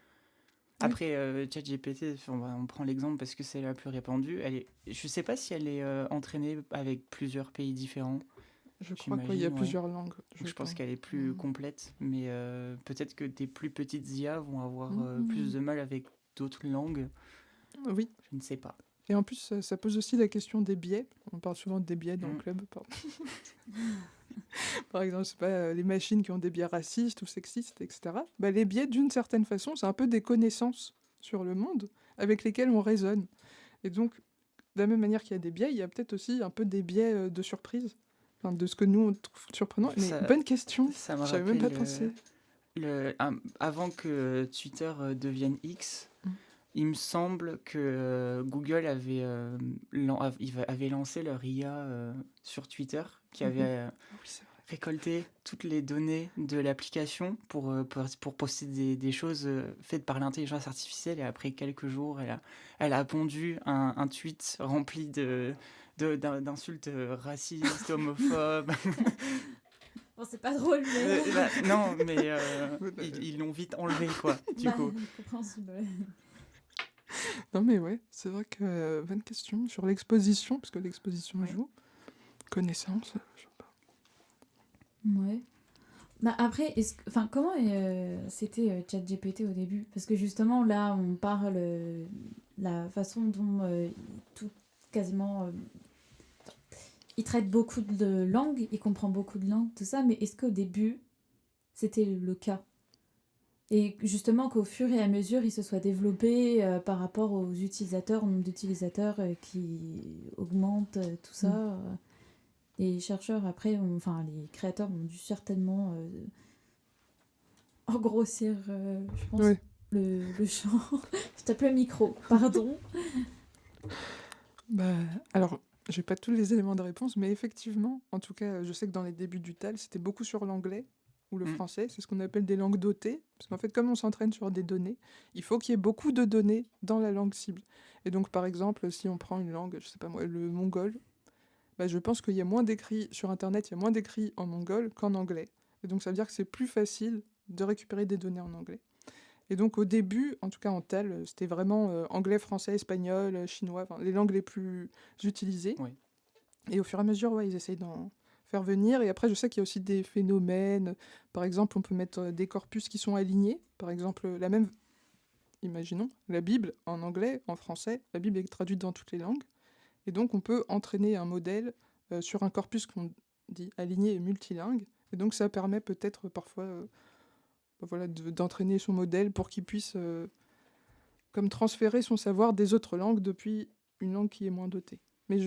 Après, ChatGPT, on prend l'exemple parce que c'est la plus répandue. Je ne sais pas si elle est entraînée avec plusieurs pays différents.
Je crois qu'il y a plusieurs langues.
Je pense qu'elle est plus complète, mais peut-être que des plus petites IA vont avoir plus de mal avec d'autres langues.
Oui.
Je ne sais pas.
Et en plus, ça pose aussi la question des biais. On parle souvent des biais dans le club. Par exemple, c'est pas les machines qui ont des biais racistes ou sexistes, etc. Les biais, d'une certaine façon, c'est un peu des connaissances sur le monde avec lesquelles on raisonne. Et donc, de la même manière qu'il y a des biais, il y a peut-être aussi un peu des biais de surprise. Enfin, de ce que nous, on trouve surprenant. Mais bonne question.
Ça m'a
J'avais même pas pensé.
Avant que Twitter devienne X, il me semble que Google avait lancé leur IA sur Twitter, qui avait récolté toutes les données de l'application pour poster des choses faites par l'intelligence artificielle. Et après quelques jours, elle a pondu un tweet rempli d'insultes racistes, homophobes.
Bon, c'est pas drôle, mais...
non, mais ils l'ont vite enlevé, quoi, du coup.
Compréhensible.
Non, mais ouais, c'est vrai que bonne question sur l'exposition, parce que l'exposition joue. Connaissance. Je sais pas.
Ouais. Bah après, comment c'était ChatGPT au début? Parce que justement, là, on parle la façon dont tout, quasiment, il traite beaucoup de langues, il comprend beaucoup de langues, tout ça, mais est-ce qu'au début, c'était le cas? Et justement, qu'au fur et à mesure, il se soit développé par rapport aux utilisateurs, au nombre d'utilisateurs qui augmente, tout ça. Les chercheurs, après, enfin, les créateurs ont dû certainement engrossir, je pense,
Oui.
le champ. Je tape le micro, pardon.
Bah, alors, j'ai pas tous les éléments de réponse, mais effectivement, en tout cas, je sais que dans les débuts du TAL, c'était beaucoup sur l'anglais ou le français. C'est ce qu'on appelle des langues dotées. Parce qu'en fait, comme on s'entraîne sur des données, il faut qu'il y ait beaucoup de données dans la langue cible. Et donc, par exemple, si on prend une langue, je sais pas moi, le mongol, bah, je pense qu'il y a moins d'écrits sur Internet, il y a moins d'écrits en mongol qu'en anglais. Et donc, ça veut dire que c'est plus facile de récupérer des données en anglais. Et donc, au début, en tout cas en TAL, c'était vraiment anglais, français, espagnol, chinois, enfin, les langues les plus utilisées.
Oui.
Et au fur et à mesure, ouais, ils essayent d'en faire venir. Et après, je sais qu'il y a aussi des phénomènes. Par exemple, on peut mettre des corpus qui sont alignés. Par exemple, imaginons, la Bible en anglais, en français. La Bible est traduite dans toutes les langues. Et donc, on peut entraîner un modèle sur un corpus qu'on dit aligné et multilingue. Et donc, ça permet peut-être parfois d'entraîner son modèle pour qu'il puisse comme transférer son savoir des autres langues depuis une langue qui est moins dotée. Mais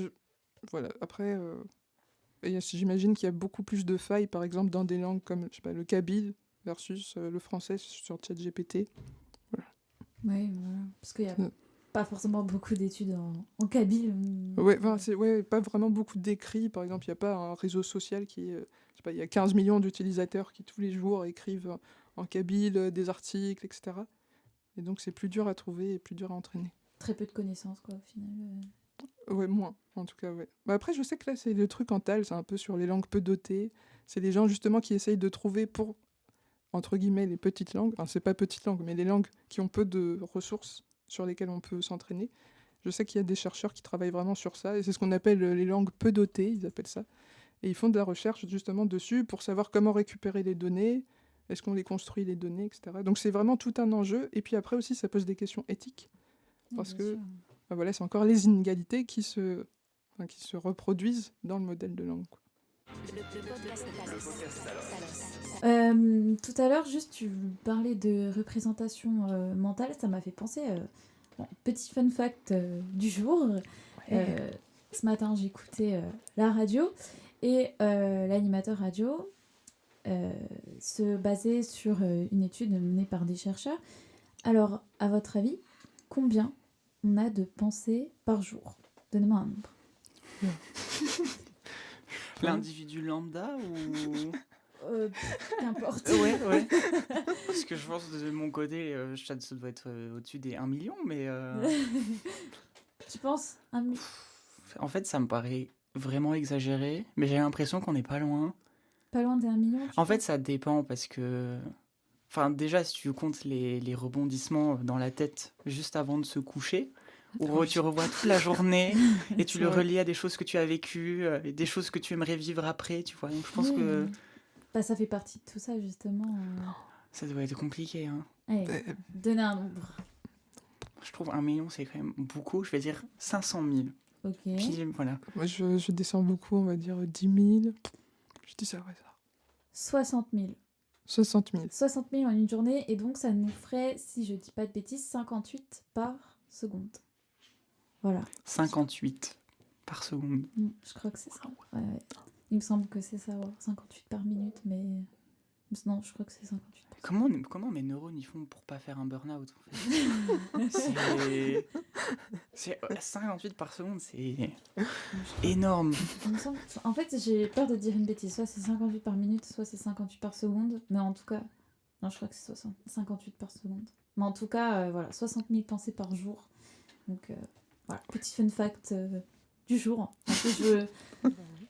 voilà, après, j'imagine qu'il y a beaucoup plus de failles, par exemple, dans des langues comme je sais pas, le kabyle versus le français sur ChatGPT.
Oui, voilà. Parce qu'il n'y a
Euh.
pas forcément beaucoup d'études en kabyle.
Ouais, enfin, pas vraiment beaucoup d'écrits. Par exemple, il n'y a pas un réseau social qui est, je sais pas, il y a 15 millions d'utilisateurs qui tous les jours écrivent en kabyle des articles, etc. Et donc, c'est plus dur à trouver et plus dur à entraîner.
Très peu de connaissances, quoi, au final.
Ouais, moins, en tout cas, ouais. Bah après, je sais que là, c'est le truc en TAL, c'est un peu sur les langues peu dotées. C'est les gens, justement, qui essayent de trouver pour, entre guillemets, les petites langues. Enfin, c'est pas petites langues, mais les langues qui ont peu de ressources sur lesquelles on peut s'entraîner. Je sais qu'il y a des chercheurs qui travaillent vraiment sur ça, et c'est ce qu'on appelle les langues peu dotées, ils appellent ça. Et ils font de la recherche, justement, dessus pour savoir comment récupérer les données, est-ce qu'on les construit, les données, etc. Donc c'est vraiment tout un enjeu. Et puis après aussi, ça pose des questions éthiques. Parce que voilà, c'est encore les inégalités qui se reproduisent dans le modèle de langue, quoi.
Tout à l'heure, juste, tu parlais de représentation mentale, ça m'a fait penser. Petit fun fact du jour. Ce matin, j'écoutais la radio et l'animateur radio se basait sur une étude menée par des chercheurs. Alors, à votre avis, combien on a de pensées par jour? Donnez-moi un nombre.
L'individu lambda ou...
Qu'importe.
Ouais. Parce que je pense de mon côté, ça doit être au-dessus des 1 million, mais...
Tu penses
En fait, ça me paraît vraiment exagéré, mais j'ai l'impression qu'on n'est pas loin.
Pas loin des 1 million?
En fait, ça dépend parce que... Enfin, déjà, si tu comptes les rebondissements dans la tête juste avant de se coucher, où tu revois toute la journée et tu le relis à des choses que tu as vécues, et des choses que tu aimerais vivre après, tu vois. Donc, je pense que...
Bah, ça fait partie de tout ça, justement.
Ça doit être compliqué, hein.
Allez, donnez un nombre.
Je trouve 1 million, c'est quand même beaucoup. Je vais dire 500 000.
Ok.
Puis, voilà.
Moi, je descends beaucoup, on va dire 10 000. Je dis ça, ouais, ça.
60 000.
60 000.
60 000 en une journée, et donc ça nous ferait, si je dis pas de bêtises, 58 par seconde. Voilà.
58 par seconde.
Je crois que c'est ça. Ouais. Il me semble que c'est ça, ouais. 58 par minute, mais... Non, je crois que c'est 58 par seconde.
Comment mes neurones ils font pour pas faire un burn-out en fait? C'est 58 par seconde, c'est énorme.
Il me semble... En fait, j'ai peur de dire une bêtise. Soit c'est 58 par minute, soit c'est 58 par seconde. Mais en tout cas... Non, je crois que c'est 58 par seconde. Mais en tout cas, voilà, 60 000 pensées par jour. Donc, voilà, petit fun fact du jour.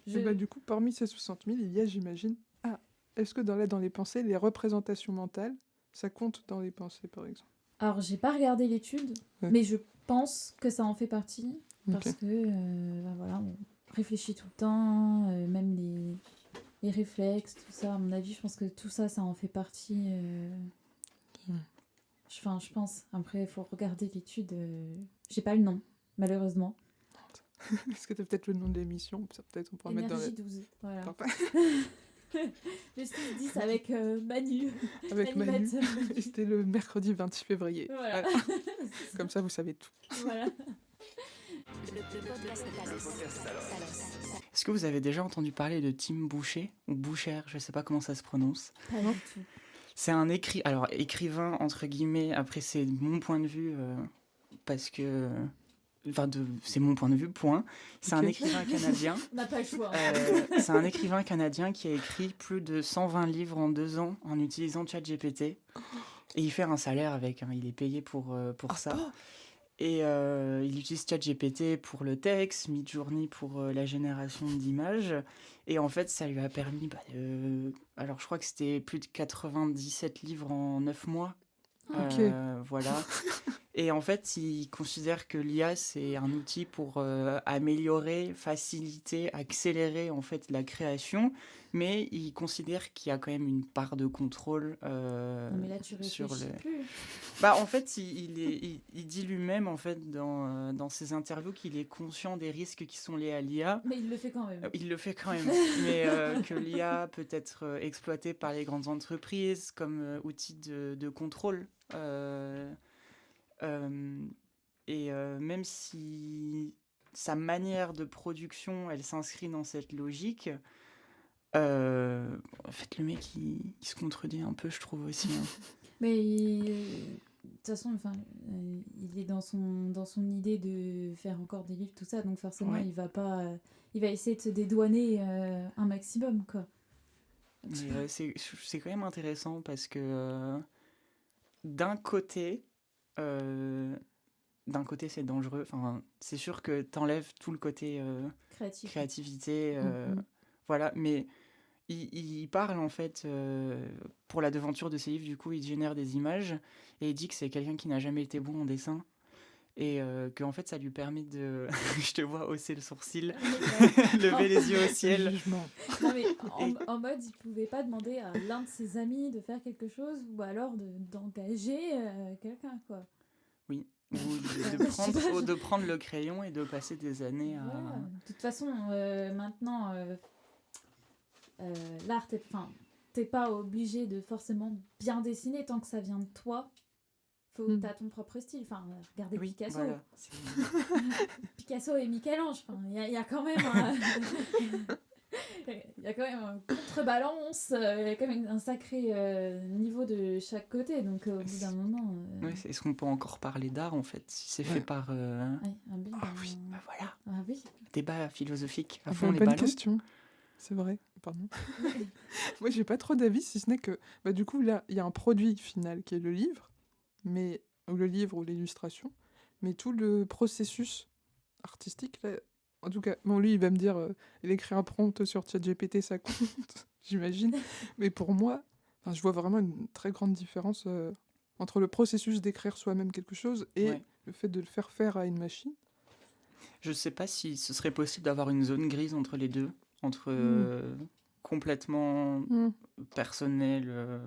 Et bah, du coup, parmi ces 60 000, il y a, j'imagine... est-ce que dans les pensées, les représentations mentales, ça compte dans les pensées, par exemple?
Alors, j'ai pas regardé l'étude, mais je pense que ça en fait partie. Parce que, voilà, réfléchit tout le temps, même les réflexes, tout ça. À mon avis, je pense que tout ça, ça en fait partie. Enfin, je pense. Après, il faut regarder l'étude. J'ai pas le nom, malheureusement.
Est-ce que tu as peut-être le nom de l'émission? Ça, peut-être on pourra mettre dans
Énergie
les...
12. Voilà.
Parfait.
Le 6-10 avec Manu.
Avec Manu.
l'animateur.
Et c'était le mercredi 26 février.
Voilà.
Comme ça, vous savez tout.
Voilà.
Le podcast Talos.
Est-ce que vous avez déjà entendu parler de Tim Boucher ou Boucher, je sais pas comment ça se prononce.
Pas du tout.
C'est un écrivain entre guillemets. Après, c'est mon point de vue parce que, c'est mon point de vue. Point. C'est un
Ok.
écrivain canadien.
On n'a pas le choix.
C'est un écrivain canadien qui a écrit plus de 120 livres en 2 ans en utilisant ChatGPT. Et il fait un salaire avec. Il est payé pour ça. Et il utilise ChatGPT pour le texte, Midjourney pour la génération d'images. Et en fait, ça lui a permis alors, je crois que c'était plus de 97 livres en 9 mois.
Ok.
Voilà. Et en fait, il considère que l'IA, c'est un outil pour améliorer, faciliter, accélérer en fait la création. Mais il considère qu'il y a quand même une part de contrôle
Non, mais là, tu
sur
réfléchis
le...
plus.
En fait, il dit lui-même, en fait, dans ses interviews, qu'il est conscient des risques qui sont liés à l'IA.
Mais il le fait quand même.
Il le fait quand même, mais que l'IA peut être exploitée par les grandes entreprises comme outil de contrôle. Même si sa manière de production, elle s'inscrit dans cette logique, en fait, le mec, il se contredit un peu, je trouve aussi. Hein.
Mais de toute façon, enfin, il est dans son idée de faire encore des livres, tout ça, donc forcément,
Ouais.
il va essayer de se dédouaner un maximum, quoi.
Mais c'est quand même intéressant parce que d'un côté, c'est dangereux. Enfin, c'est sûr que t'enlèves tout le côté
Créatif.
créativité,
Mhm.
voilà. Mais il parle en fait pour la devanture de ses livres. Du coup, il génère des images et il dit que c'est quelqu'un qui n'a jamais été bon en dessin et que en fait, ça lui permet de. Je te vois hausser le sourcil, lever les yeux au
Le
ciel.
jugement.
Non, mais en mode, il pouvait pas demander à l'un de ses amis de faire quelque chose ou alors d'engager quelqu'un, quoi.
Oui. Ou
Je
de
sais pas,
de prendre le crayon et de passer des années à.
Voilà. De toute façon, maintenant, l'art, t'es pas obligé de forcément bien dessiner tant que ça vient de toi. Faut que
Mm.
t'as ton propre style. Enfin, regardez
Oui,
Picasso.
voilà.
Picasso et Michel-Ange. Enfin, il y a quand même un... Il y a quand même une contrebalance, il y a quand même un sacré niveau de chaque côté, donc au bout d'un moment...
Ouais, est-ce qu'on peut encore parler d'art en fait si c'est
Ouais.
fait par.
ouais,
Ah oui, voilà.
Ah oui.
Débat philosophique à
Ah,
fond les
bonne
ballons.
question. C'est vrai. Pardon. Moi, j'ai pas trop d'avis, si ce n'est que, du coup, là, il y a un produit final qui est le livre, ou le livre ou l'illustration, mais tout le processus artistique, là, en tout cas, bon, lui, il va me dire, il écrit un prompt sur ChatGPT, ça compte, j'imagine. Mais pour moi, je vois vraiment une très grande différence entre le processus d'écrire soi-même quelque chose et
Ouais.
le fait de le faire faire à une machine.
Je sais pas si ce serait possible d'avoir une zone grise entre les deux, entre complètement
Mm.
personnel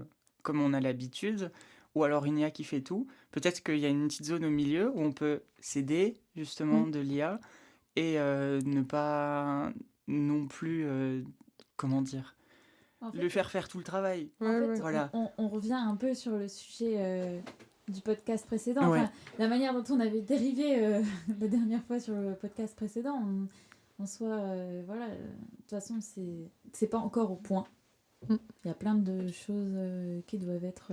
comme on a l'habitude, ou alors une IA qui fait tout. Peut-être qu'il y a une petite zone au milieu où on peut s'aider justement de l'IA et ne pas non plus, comment dire,
En fait,
le faire tout le travail.
En
Ouais,
fait,
ouais.
Voilà.
on revient un peu sur le sujet du podcast précédent.
Ouais.
Enfin, la manière dont on avait dérivé la dernière fois sur le podcast précédent. En soi, voilà, de toute façon, c'est pas encore au point.
Mm.
Il y a plein de choses qui doivent être...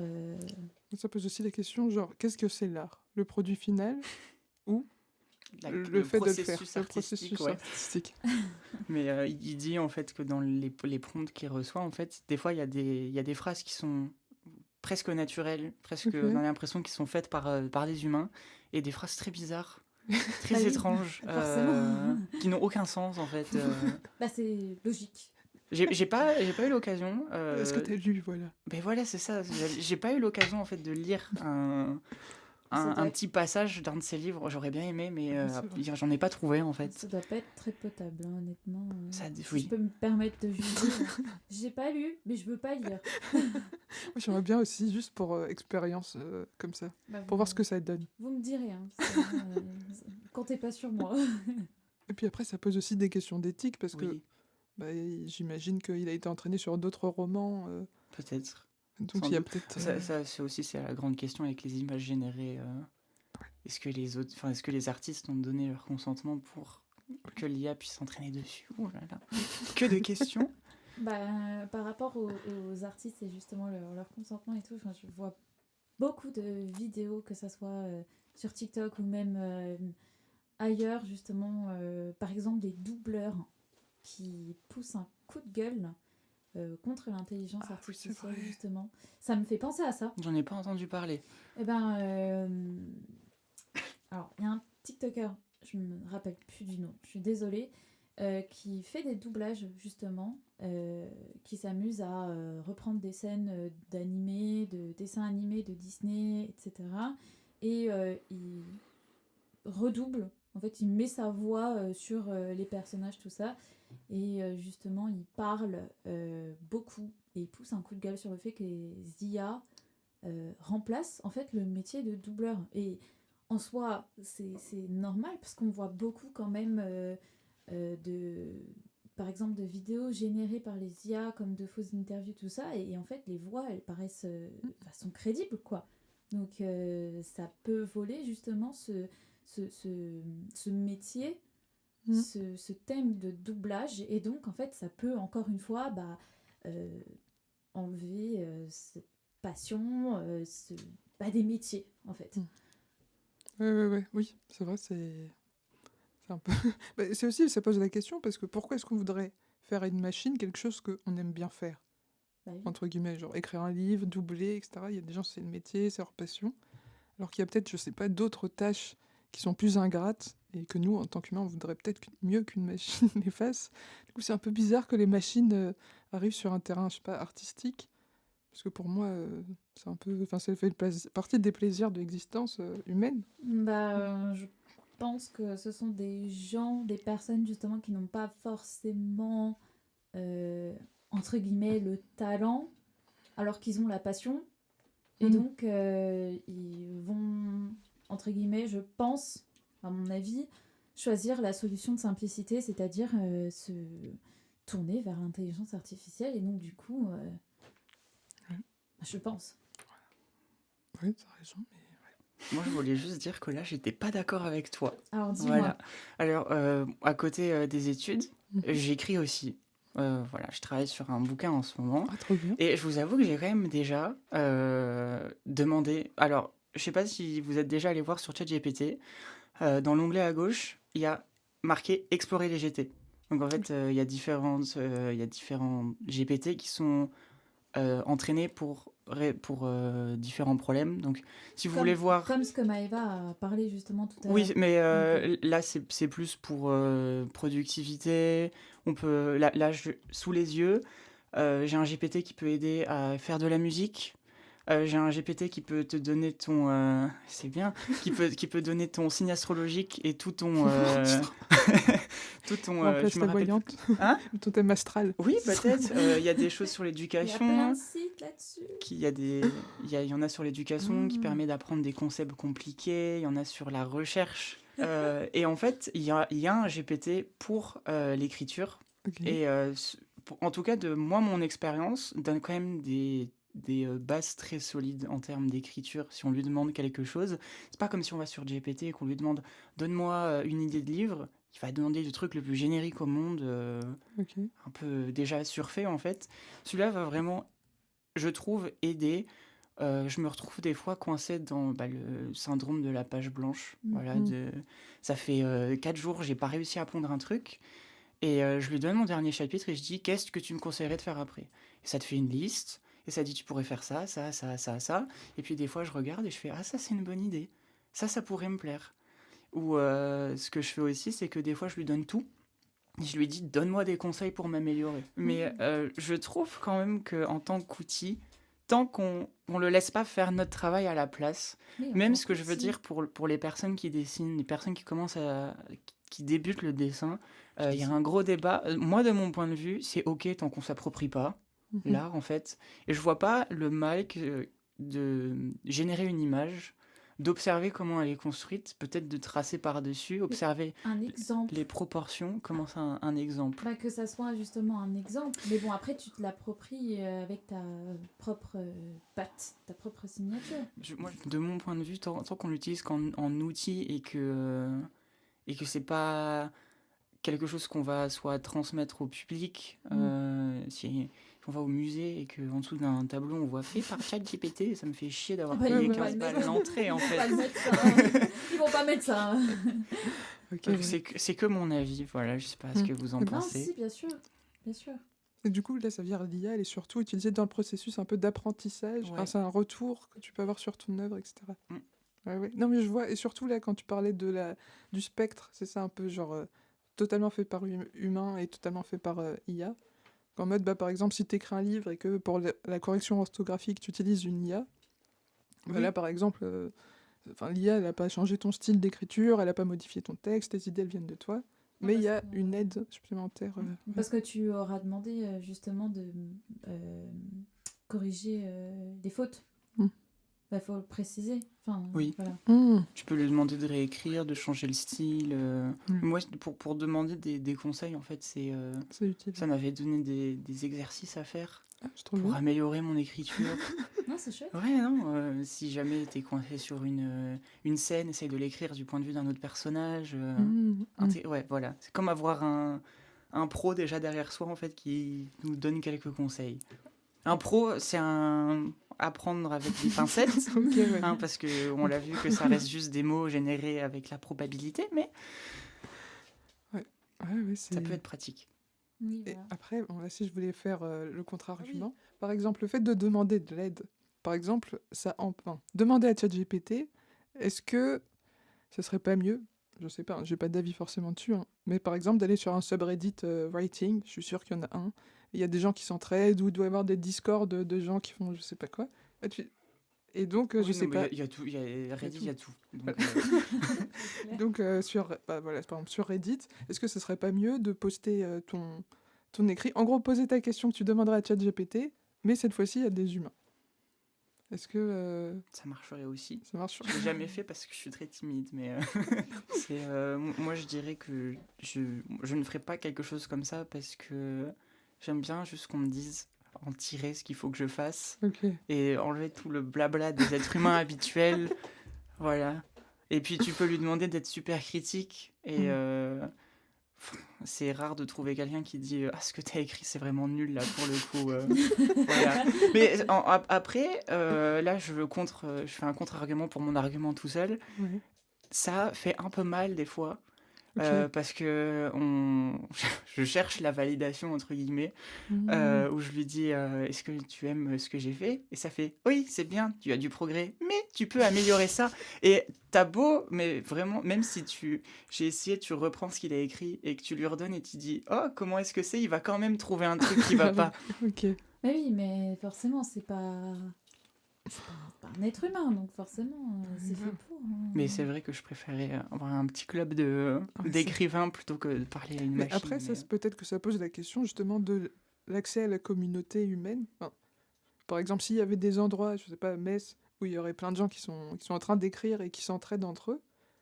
Ça pose aussi la question, genre, qu'est-ce que c'est l'art? Le produit final ou le fait de le faire,
processus
le
artistique,
processus
ouais.
artistique.
Mais il dit en fait que dans les prompts qu'il reçoit, en fait, des fois il y a des phrases qui sont presque naturelles, presque
Ok.
on a l'impression qu'ils sont faites par des humains, et des phrases très bizarres, très
Bah oui,
étranges,
forcément.
qui n'ont aucun sens en fait.
Bah, c'est logique.
J'ai pas eu l'occasion.
Est-ce que t'as lu, voilà.
Ben voilà, c'est ça. J'ai pas eu l'occasion en fait de lire
Ça doit
un
être-
petit passage d'un de ses livres, j'aurais bien aimé, mais
Ah, c'est vrai.
j'en ai pas trouvé en fait.
Ça doit pas être très potable, hein, honnêtement.
Ça,
Si
oui.
je peux me permettre de juger. J'ai pas lu, mais je veux pas lire.
Moi, j'aimerais bien aussi, juste pour expérience comme ça,
Bah,
pour voir ce que ça donne.
vous me direz, hein, parce que, comptez pas sur moi.
Et puis après, ça pose aussi des questions d'éthique, parce que
Oui,
bah, j'imagine qu'il a été entraîné sur d'autres romans,
peut-être.
donc
Sans
il y a
doute.
peut-être...
C'est la grande question avec les images générées. Est-ce que est-ce que les artistes ont donné leur consentement pour que l'IA puisse s'entraîner dessus? Oh là là. Que de questions.
Par rapport aux artistes et justement leur consentement et tout, enfin, je vois beaucoup de vidéos, que ça soit sur TikTok ou même ailleurs, justement, par exemple des doubleurs qui poussent un coup de gueule contre l'intelligence
Ah oui, c'est
artificielle,
vrai.
justement. Ça me fait penser à ça.
J'en ai pas entendu parler.
Eh alors, il y a un TikToker, je me rappelle plus du nom, je suis désolée, qui fait des doublages, justement, qui s'amuse à reprendre des scènes d'animés, de dessins animés de Disney, etc. Et il redouble, en fait, il met sa voix sur les personnages, tout ça. Et justement, il parle beaucoup et il pousse un coup de gueule sur le fait que les IA remplacent en fait le métier de doubleur. Et en soi, c'est normal parce qu'on voit beaucoup quand même par exemple, de vidéos générées par les IA comme de fausses interviews, tout ça. Et en fait, les voix, elles paraissent sont crédibles, quoi. Donc, ça peut voler justement ce métier,
Mm.
ce thème de doublage. Et donc, en fait, ça peut encore une fois euh, enlever cette passion, des métiers, en fait.
Oui, c'est vrai, c'est un peu... Bah, c'est aussi, ça pose la question, parce que pourquoi est-ce qu'on voudrait faire à une machine quelque chose qu'on aime bien faire,
Bah oui.
entre guillemets, genre écrire un livre, doubler, etc. Il y a des gens, c'est le métier, c'est leur passion. Alors qu'il y a peut-être, je sais pas, d'autres tâches qui sont plus ingrates, et que nous, en tant qu'humains, on voudrait peut-être mieux qu'une machine les fasse. Du coup, c'est un peu bizarre que les machines arrivent sur un terrain, je sais pas, artistique. Parce que pour moi, c'est un peu... Enfin, ça fait partie des plaisirs de l'existence humaine.
Je pense que ce sont des gens, des personnes justement qui n'ont pas forcément, entre guillemets, le talent, alors qu'ils ont la passion. Et
Mm.
donc, ils vont, entre guillemets, je pense, à mon avis, choisir la solution de simplicité, c'est-à-dire se tourner vers l'intelligence artificielle. Et donc, du coup,
Ouais.
je pense.
Oui, t'as raison, mais...
Moi, je voulais juste dire que là, j'étais pas d'accord avec toi.
Alors, dis-moi.
Voilà. Alors, à côté des études, j'écris aussi. Voilà, je travaille sur un bouquin en ce moment.
Ah, trop bien.
Et je vous avoue que j'ai quand même déjà demandé. Alors, je sais pas si vous êtes déjà allé voir sur ChatGPT. Dans l'onglet à gauche, il y a marqué Explorer les GT. Donc en fait, il y a différents GPT qui sont entraînés pour différents problèmes. Donc, si vous voulez voir.
Comme ce que Maëva a parlé justement tout à l'heure.
Oui, mais
Ok.
là, c'est plus pour productivité. On peut, là, sous les yeux, j'ai un GPT qui peut aider à faire de la musique. J'ai un GPT qui peut te donner ton... c'est bien. Qui peut donner ton signe astrologique et tout ton... tout ton...
Remplace
je me
la
rappelle
voyante.
plus. Hein?
Le totem astral.
Oui, peut-être. Il y a des choses sur
Il y a
l'éducation.
plein de sites là-dessus.
Il y en a sur l'éducation qui permet d'apprendre des concepts compliqués, il y en a sur la recherche. Et en fait, il y a un GPT pour l'écriture.
Ok.
Et en tout cas, de moi, mon expérience donne quand même des bases très solides en termes d'écriture. Si on lui demande quelque chose, c'est pas comme si on va sur GPT et qu'on lui demande donne-moi une idée de livre. Il va demander le truc le plus générique au monde,
Ok.
un peu déjà surfait en fait. Celui-là va vraiment, je trouve, aider. Je me retrouve des fois coincée dans le syndrome de la page blanche. Voilà, ça fait 4 jours, j'ai pas réussi à pondre un truc. Et je lui donne mon dernier chapitre et je dis qu'est-ce que tu me conseillerais de faire après? Et ça te fait une liste. Et ça dit tu pourrais faire ça, ça, ça, ça, ça. Et puis des fois je regarde et je fais ah ça c'est une bonne idée. Ça pourrait me plaire. Ou ce que je fais aussi c'est que des fois je lui donne tout. Et je lui dis donne-moi des conseils pour m'améliorer. Mais je trouve quand même qu'en tant qu'outil, tant qu'on on le laisse pas faire notre travail à la place.
Oui, on
Même
s'en
ce que je
fout
veux
aussi.
dire pour les personnes qui dessinent, les personnes qui commencent qui débutent le dessin, il y a un gros débat. Moi, de mon point de vue, c'est OK tant qu'on s'approprie pas
Mhm.
l'art, en fait. Et je vois pas le mal de générer une image, d'observer comment elle est construite, peut-être de tracer par-dessus, observer
Un exemple.
les proportions, comment c'est un exemple.
Bah, que ça soit justement un exemple. Mais bon, après, tu te l'appropries avec ta propre patte, ta propre signature.
Moi, de mon point de vue, tant qu'on l'utilise en outil et que c'est pas quelque chose qu'on va soit transmettre au public, si on va au musée et qu'en dessous d'un tableau on voit fait par ChatGPT, ça me fait chier d'avoir
Ah bah,
payé
ils vont pas
15
le
balles
mettre.
l'entrée en
Ils vont pas
fait.
le mettre, ça. Hein. Ils vont pas mettre ça. Hein.
Ok, ouais.
C'est que mon avis, voilà, je sais pas ce que vous en
Non,
Non,
pensez.
si, bien sûr. Bien sûr.
Et du coup, là, ça veut dire l'IA, elle est surtout utilisée dans le processus un peu d'apprentissage. Enfin,
Ouais.
c'est un retour que tu peux avoir sur ton œuvre, etc.
Mm.
Ouais, ouais. Non, mais je vois. Et surtout, là, quand tu parlais du spectre, c'est ça un peu genre totalement fait par humain et totalement fait par IA. En mode, bah, par exemple, si tu écris un livre et que pour la correction orthographique, tu utilises une IA, bah,
Oui.
là, par exemple, l'IA, elle n'a pas changé ton style d'écriture, elle n'a pas modifié ton texte, tes idées, elles viennent de toi. Mais il y a
parce que-
une aide supplémentaire. Ouais.
Parce que tu auras demandé justement de corriger des fautes.
Mm.
Bah, faut le préciser. Enfin,
Oui.
voilà.
Mmh.
Tu peux lui demander de réécrire, de changer le style. Moi, pour demander des conseils, en fait,
C'est utile.
ça m'avait donné des exercices à faire
Ah, c'est trop
pour
bien.
améliorer mon écriture.
Non, c'est chouette.
Ouais, non, si jamais t'es coincé sur une scène, essaye de l'écrire du point de vue d'un autre personnage. Ouais, voilà. C'est comme avoir un pro déjà derrière soi, en fait, qui nous donne quelques conseils. Un pro, c'est apprendre avec des pincettes,
Ok, ouais.
hein, parce qu'on l'a vu que ça reste juste des mots générés avec la probabilité, mais
Ouais, ouais,
ça peut être pratique.
Oui,
Et
voilà.
après, bon, là, si je voulais faire le contre-argument, par exemple, le fait de demander de l'aide, par exemple, demander à ChatGPT, est-ce que ce serait pas mieux, je sais pas, j'ai pas d'avis forcément dessus, hein, mais par exemple d'aller sur un subreddit writing, je suis sûr qu'il y en a un, il y a des gens qui s'entraident, ou il doit y avoir des discords de gens qui font je sais pas quoi. Et donc, je
Oui,
sais
non, mais
pas.
il y a tout, Reddit, il y a tout. Donc,
Donc, par exemple, sur Reddit, est-ce que ce serait pas mieux de poster ton écrit? En gros, poser ta question que tu demanderais à ChatGPT, mais cette fois-ci à des humains. Est-ce que
ça marcherait aussi.
ça marche?
Je l'ai jamais fait parce que je suis très timide, mais moi je dirais que je ne ferai pas quelque chose comme ça parce que j'aime bien juste qu'on me dise en tirer ce qu'il faut que je fasse
Ok.
et enlever tout le blabla des êtres humains habituels. Voilà. Et puis tu peux lui demander d'être super critique et c'est rare de trouver quelqu'un qui dit ah, ce que tu as écrit c'est vraiment nul là pour le coup. Voilà. Mais après, là je fais un contre-argument pour mon argument tout seul.
Ouais.
Ça fait un peu mal des fois.
Ok.
Parce que je cherche la validation entre guillemets où je lui dis est-ce que tu aimes ce que j'ai fait et ça fait oui c'est bien tu as du progrès mais tu peux améliorer ça et t'as beau mais vraiment même si j'ai essayé tu reprends ce qu'il a écrit et que tu lui redonnes et tu dis oh comment est-ce que c'est il va quand même trouver un truc qui va pas.
Ok.
Mais oui, mais forcément, c'est pas un être humain, donc forcément, c'est fait pour. Hein.
Mais c'est vrai que je préférais avoir un petit club
Ouais,
d'écrivains plutôt que de parler à une
Mais
machine.
après, peut-être que ça pose la question justement de l'accès à la communauté humaine. Enfin, par exemple, s'il y avait des endroits, je sais pas, Metz, où il y aurait plein de gens qui sont en train d'écrire et qui s'entraident entre eux,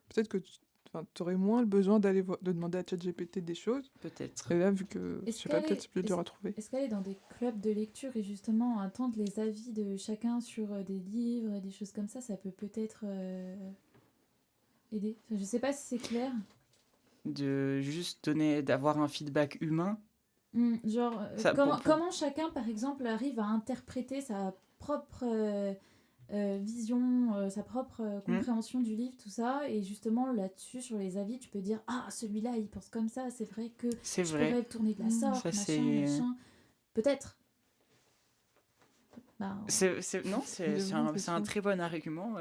peut-être que tu aurais moins le besoin de demander à ChatGPT des choses.
Peut-être.
Et là, vu que, je
Est-ce
sais pas,
qu'elle
peut-être
est-
c'est plus dur à trouver.
Est-ce qu'elle est dans des clubs de lecture et justement attendre les avis de chacun sur des livres et des choses comme ça peut peut-être aider. Enfin, je sais pas si c'est clair.
De juste d'avoir un feedback humain.
Genre,
Ça,
comment chacun, par exemple, arrive à interpréter sa propre vision, sa propre compréhension du livre, tout ça, et justement là-dessus, sur les avis, tu peux dire ah celui-là il pense comme ça, c'est vrai que
c'est
je
vrai.
pourrais le tourner de la sorte,
Ça,
machin, peut-être. Bah,
Non, c'est un très bon argument.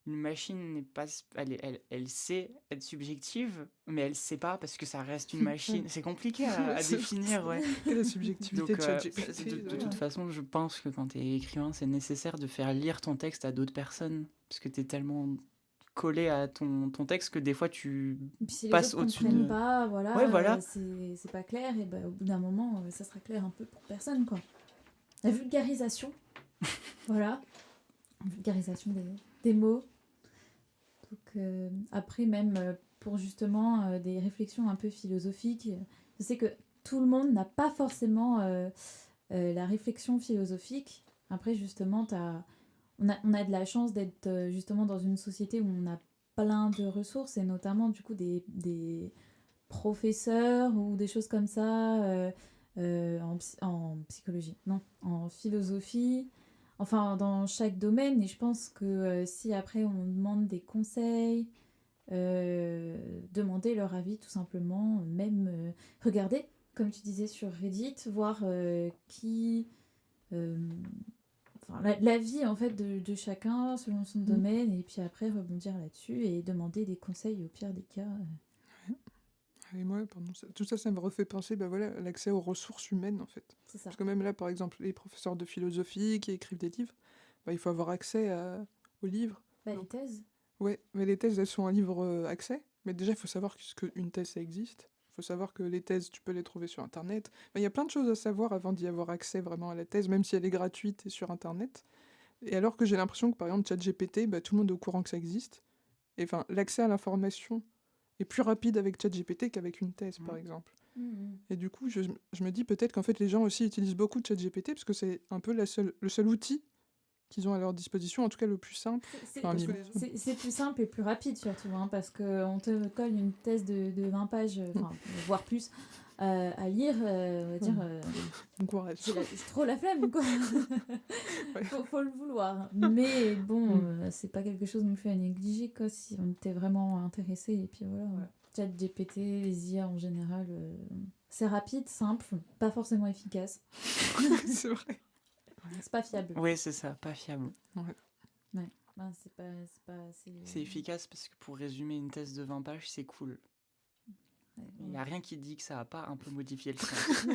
Une une machine n'est pas, elle sait être subjective, mais elle sait pas parce que ça reste une machine. C'est compliqué à
C'est-
définir, ouais.
Et la subjectivité
Donc,
de ChatGPT.
de toute façon, je pense que quand tu es écrivain, c'est nécessaire de faire lire ton texte à d'autres personnes parce que tu es tellement collé à ton texte que des fois tu
Et puis si les
passes
autres
au-dessus
comprennent
de...
pas, voilà,
Ouais, voilà.
c'est pas clair, et au bout d'un moment, ça sera clair un peu pour personne, quoi. La vulgarisation, voilà, vulgarisation des mots. Donc, après, même pour justement des réflexions un peu philosophiques, je sais que tout le monde n'a pas forcément la réflexion philosophique. Après, justement, on a de la chance d'être justement dans une société où on a plein de ressources, et notamment du coup des professeurs ou des choses comme ça en psychologie, non, en philosophie, enfin dans chaque domaine. Et je pense que si après on demande des conseils, demander leur avis tout simplement, même regarder, comme tu disais sur Reddit, voir qui... euh, enfin, l'avis en fait de chacun selon son domaine, et puis après rebondir là-dessus et demander des conseils au pire des cas.
Et moi, tout ça, ça me refait penser voilà, à l'accès aux ressources humaines, en fait.
C'est ça.
Parce que même là, par exemple, les professeurs de philosophie qui écrivent des livres, il faut avoir accès aux livres.
Les
Donc,
thèses.
ouais, mais les thèses, elles sont un livre accès. Mais déjà, il faut savoir qu'une thèse, ça existe. Il faut savoir que les thèses, tu peux les trouver sur Internet. Il y a plein de choses à savoir avant d'y avoir accès vraiment à la thèse, même si elle est gratuite et sur Internet. Et alors que j'ai l'impression que, par exemple, ChatGPT, tout le monde est au courant que ça existe. Et enfin, l'accès à l'information est plus rapide avec ChatGPT qu'avec une thèse, par exemple. Et du coup, je me dis peut-être qu'en fait, les gens aussi utilisent beaucoup ChatGPT parce que c'est un peu le seul outil qu'ils ont à leur disposition, en tout cas le plus simple.
C'est plus simple et plus rapide surtout, hein, parce qu'on te colle une thèse de 20 pages, voire plus, à lire, on va dire...
Bon courage.
J'ai trop la flemme, quoi. faut le vouloir. Mais bon, c'est pas quelque chose non plus à négliger, quoi, si on était vraiment intéressé. Et puis voilà. ChatGPT, les IA en général, c'est rapide, simple, pas forcément efficace.
C'est vrai.
C'est pas fiable.
Oui, c'est ça, pas fiable.
Ouais. C'est pas assez...
C'est efficace parce que pour résumer une thèse de 20 pages, c'est cool. Il n'y a rien qui dit que ça n'a pas un peu modifié le sens.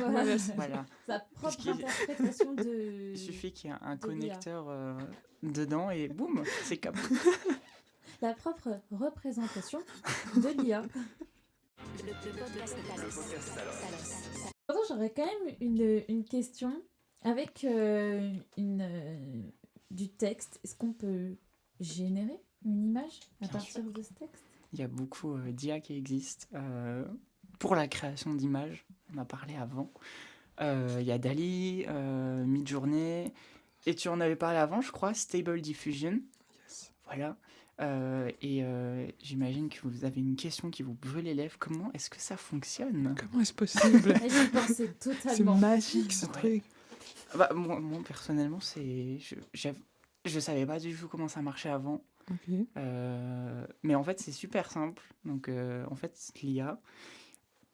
Voilà.
Sa propre interprétation de...
Il suffit qu'il y ait un connecteur dedans et boum, c'est capot.
La propre représentation de l'IA.
Le podcast Talos.
Pourtant, j'aurais quand même une question avec du texte. Est-ce qu'on peut générer une image à
Bien
partir
sûr.
de ce texte?
Il y a beaucoup d'IA qui existent pour la création d'images. On en a parlé avant. Il y a DALL-E, Midjourney, et tu en avais parlé avant, je crois, Stable Diffusion.
Yes.
Voilà. Et j'imagine que vous avez une question qui vous brûle les lèvres. Comment est-ce que ça fonctionne?
Comment est-ce possible?
J'y pensais
C'est
totalement.
magique ce
Ouais.
truc.
Moi, personnellement, je savais pas du tout comment ça marchait avant.
Ok.
Mais en fait, c'est super simple. Donc, en fait, l'IA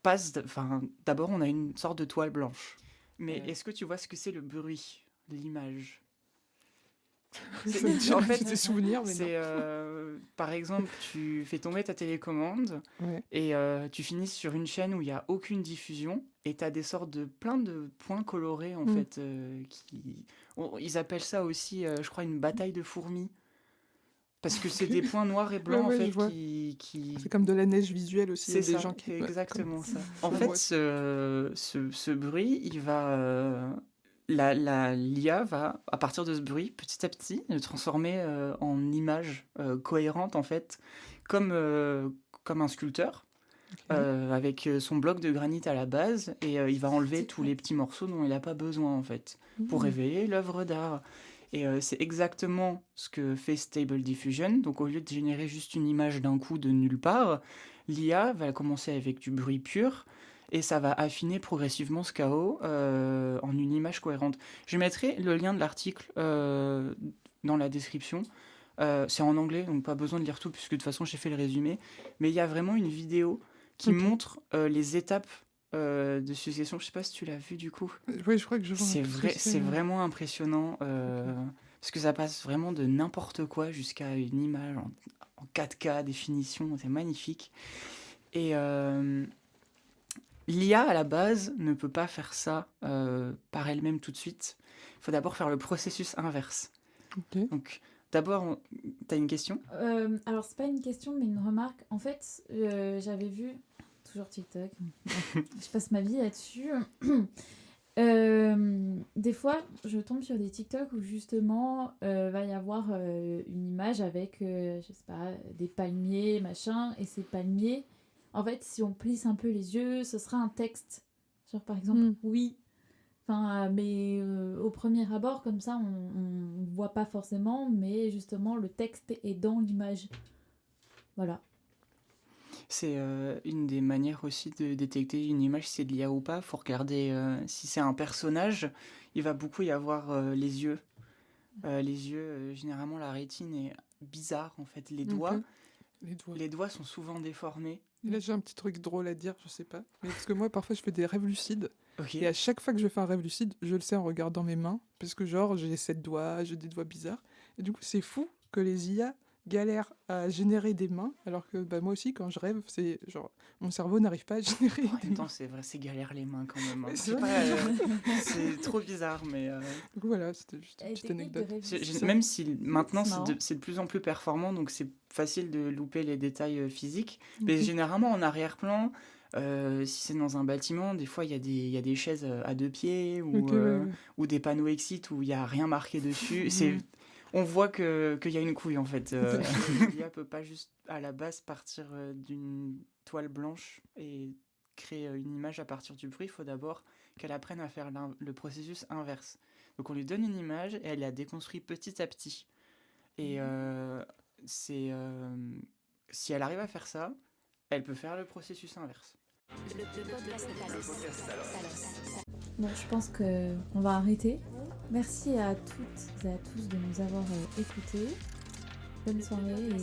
passe... d'abord, on a une sorte de toile blanche. Mais
Ouais.
est-ce que tu vois ce que c'est le bruit, l'image?
En fait, des souvenirs, mais non.
C'est, par exemple, tu fais tomber ta télécommande
Ouais.
et tu finis sur une chaîne où il n'y a aucune diffusion et tu as plein de points colorés, en fait, ils appellent ça aussi, je crois, une bataille de fourmis. Parce que c'est des points noirs et blancs,
Ouais,
en
je
fait,
vois.
qui...
C'est comme de la neige visuelle aussi. Il y a
C'est
des
ça,
gens qui...
c'est
ouais,
exactement ça.
Je
En
vois.
fait, ce bruit, il va... l'IA va, à partir de ce bruit, petit à petit, le transformer en image cohérente, en fait, comme un sculpteur,
Ok.
avec son bloc de granit à la base, et il va enlever tous les petits morceaux dont il n'a pas besoin, en fait, pour révéler l'œuvre d'art. Et c'est exactement ce que fait Stable Diffusion. Donc au lieu de générer juste une image d'un coup de nulle part, l'IA va commencer avec du bruit pur et ça va affiner progressivement ce chaos en une image cohérente. Je mettrai le lien de l'article dans la description. C'est en anglais, donc pas besoin de lire tout puisque de toute façon j'ai fait le résumé. Mais il y a vraiment une vidéo qui montre les étapes de succession. Je sais pas si tu l'as vu du coup.
Oui, je crois que je vois.
C'est vraiment impressionnant Parce que ça passe vraiment de n'importe quoi jusqu'à une image en 4K, définition, c'est magnifique. Et l'IA, à la base, ne peut pas faire ça par elle-même tout de suite. Il faut d'abord faire le processus inverse.
Ok.
Donc, d'abord, t'as une question?
Alors, c'est pas une question, mais une remarque. En fait, j'avais vu, toujours TikTok, je passe ma vie là-dessus. Des fois, je tombe sur des TikTok où justement, va y avoir une image avec, je sais pas, des palmiers, machin, et ces palmiers, en fait, si on plisse un peu les yeux, ce sera un texte. Genre, par exemple, oui. Enfin, mais au premier abord, comme ça, on voit pas forcément, mais justement, le texte est dans l'image. Voilà.
C'est une des manières aussi de détecter une image, si c'est de l'IA ou pas. Il faut regarder si c'est un personnage, il va beaucoup y avoir les yeux. Généralement, la rétine est bizarre, en fait. Les doigts,
Ok.
les doigts sont souvent déformés.
Et là, j'ai un petit truc drôle à dire, je sais pas. Mais parce que moi, parfois, je fais des rêves lucides.
Ok.
Et à chaque fois que je fais un rêve lucide, je le sais en regardant mes mains. Parce que, genre, j'ai 7 doigts, j'ai des doigts bizarres. Et du coup, c'est fou que les IA galèrent à générer des mains. Alors que moi aussi, quand je rêve, c'est genre, mon cerveau n'arrive pas à générer
En
des
même temps,
mains.
c'est vrai, c'est galère les mains quand même. Hein.
Mais
Je
c'est
sais
vrai.
pas, c'est trop bizarre, mais
Du coup, voilà, c'était juste une
Et
petite
technique de
anecdote.
révision.
Ça.
même si maintenant
c'est
c'est
marrant.
c'est de plus en plus performant, donc c'est facile de louper les détails physiques. Mais
Ok.
généralement en arrière-plan, si c'est dans un bâtiment, des fois il y a des chaises à deux pieds
Ok, ouais.
ou des panneaux Exit où il n'y a rien marqué dessus. On voit qu'il y a une couille en fait. L'IA peut pas juste à la base partir d'une toile blanche et créer une image à partir du bruit. Il faut d'abord qu'elle apprenne à faire le processus inverse. Donc on lui donne une image et elle la déconstruit petit à petit. Et si elle arrive à faire ça, elle peut faire le processus inverse.
Le podcast Talos.
Bon, je pense qu'on va arrêter. Merci à toutes et à tous de nous avoir écoutés. Bonne soirée et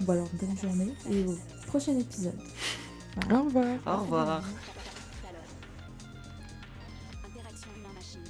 bon alors, bonne journée et au prochain épisode. Voilà.
Au revoir.
Au revoir.
Interaction humain-machine.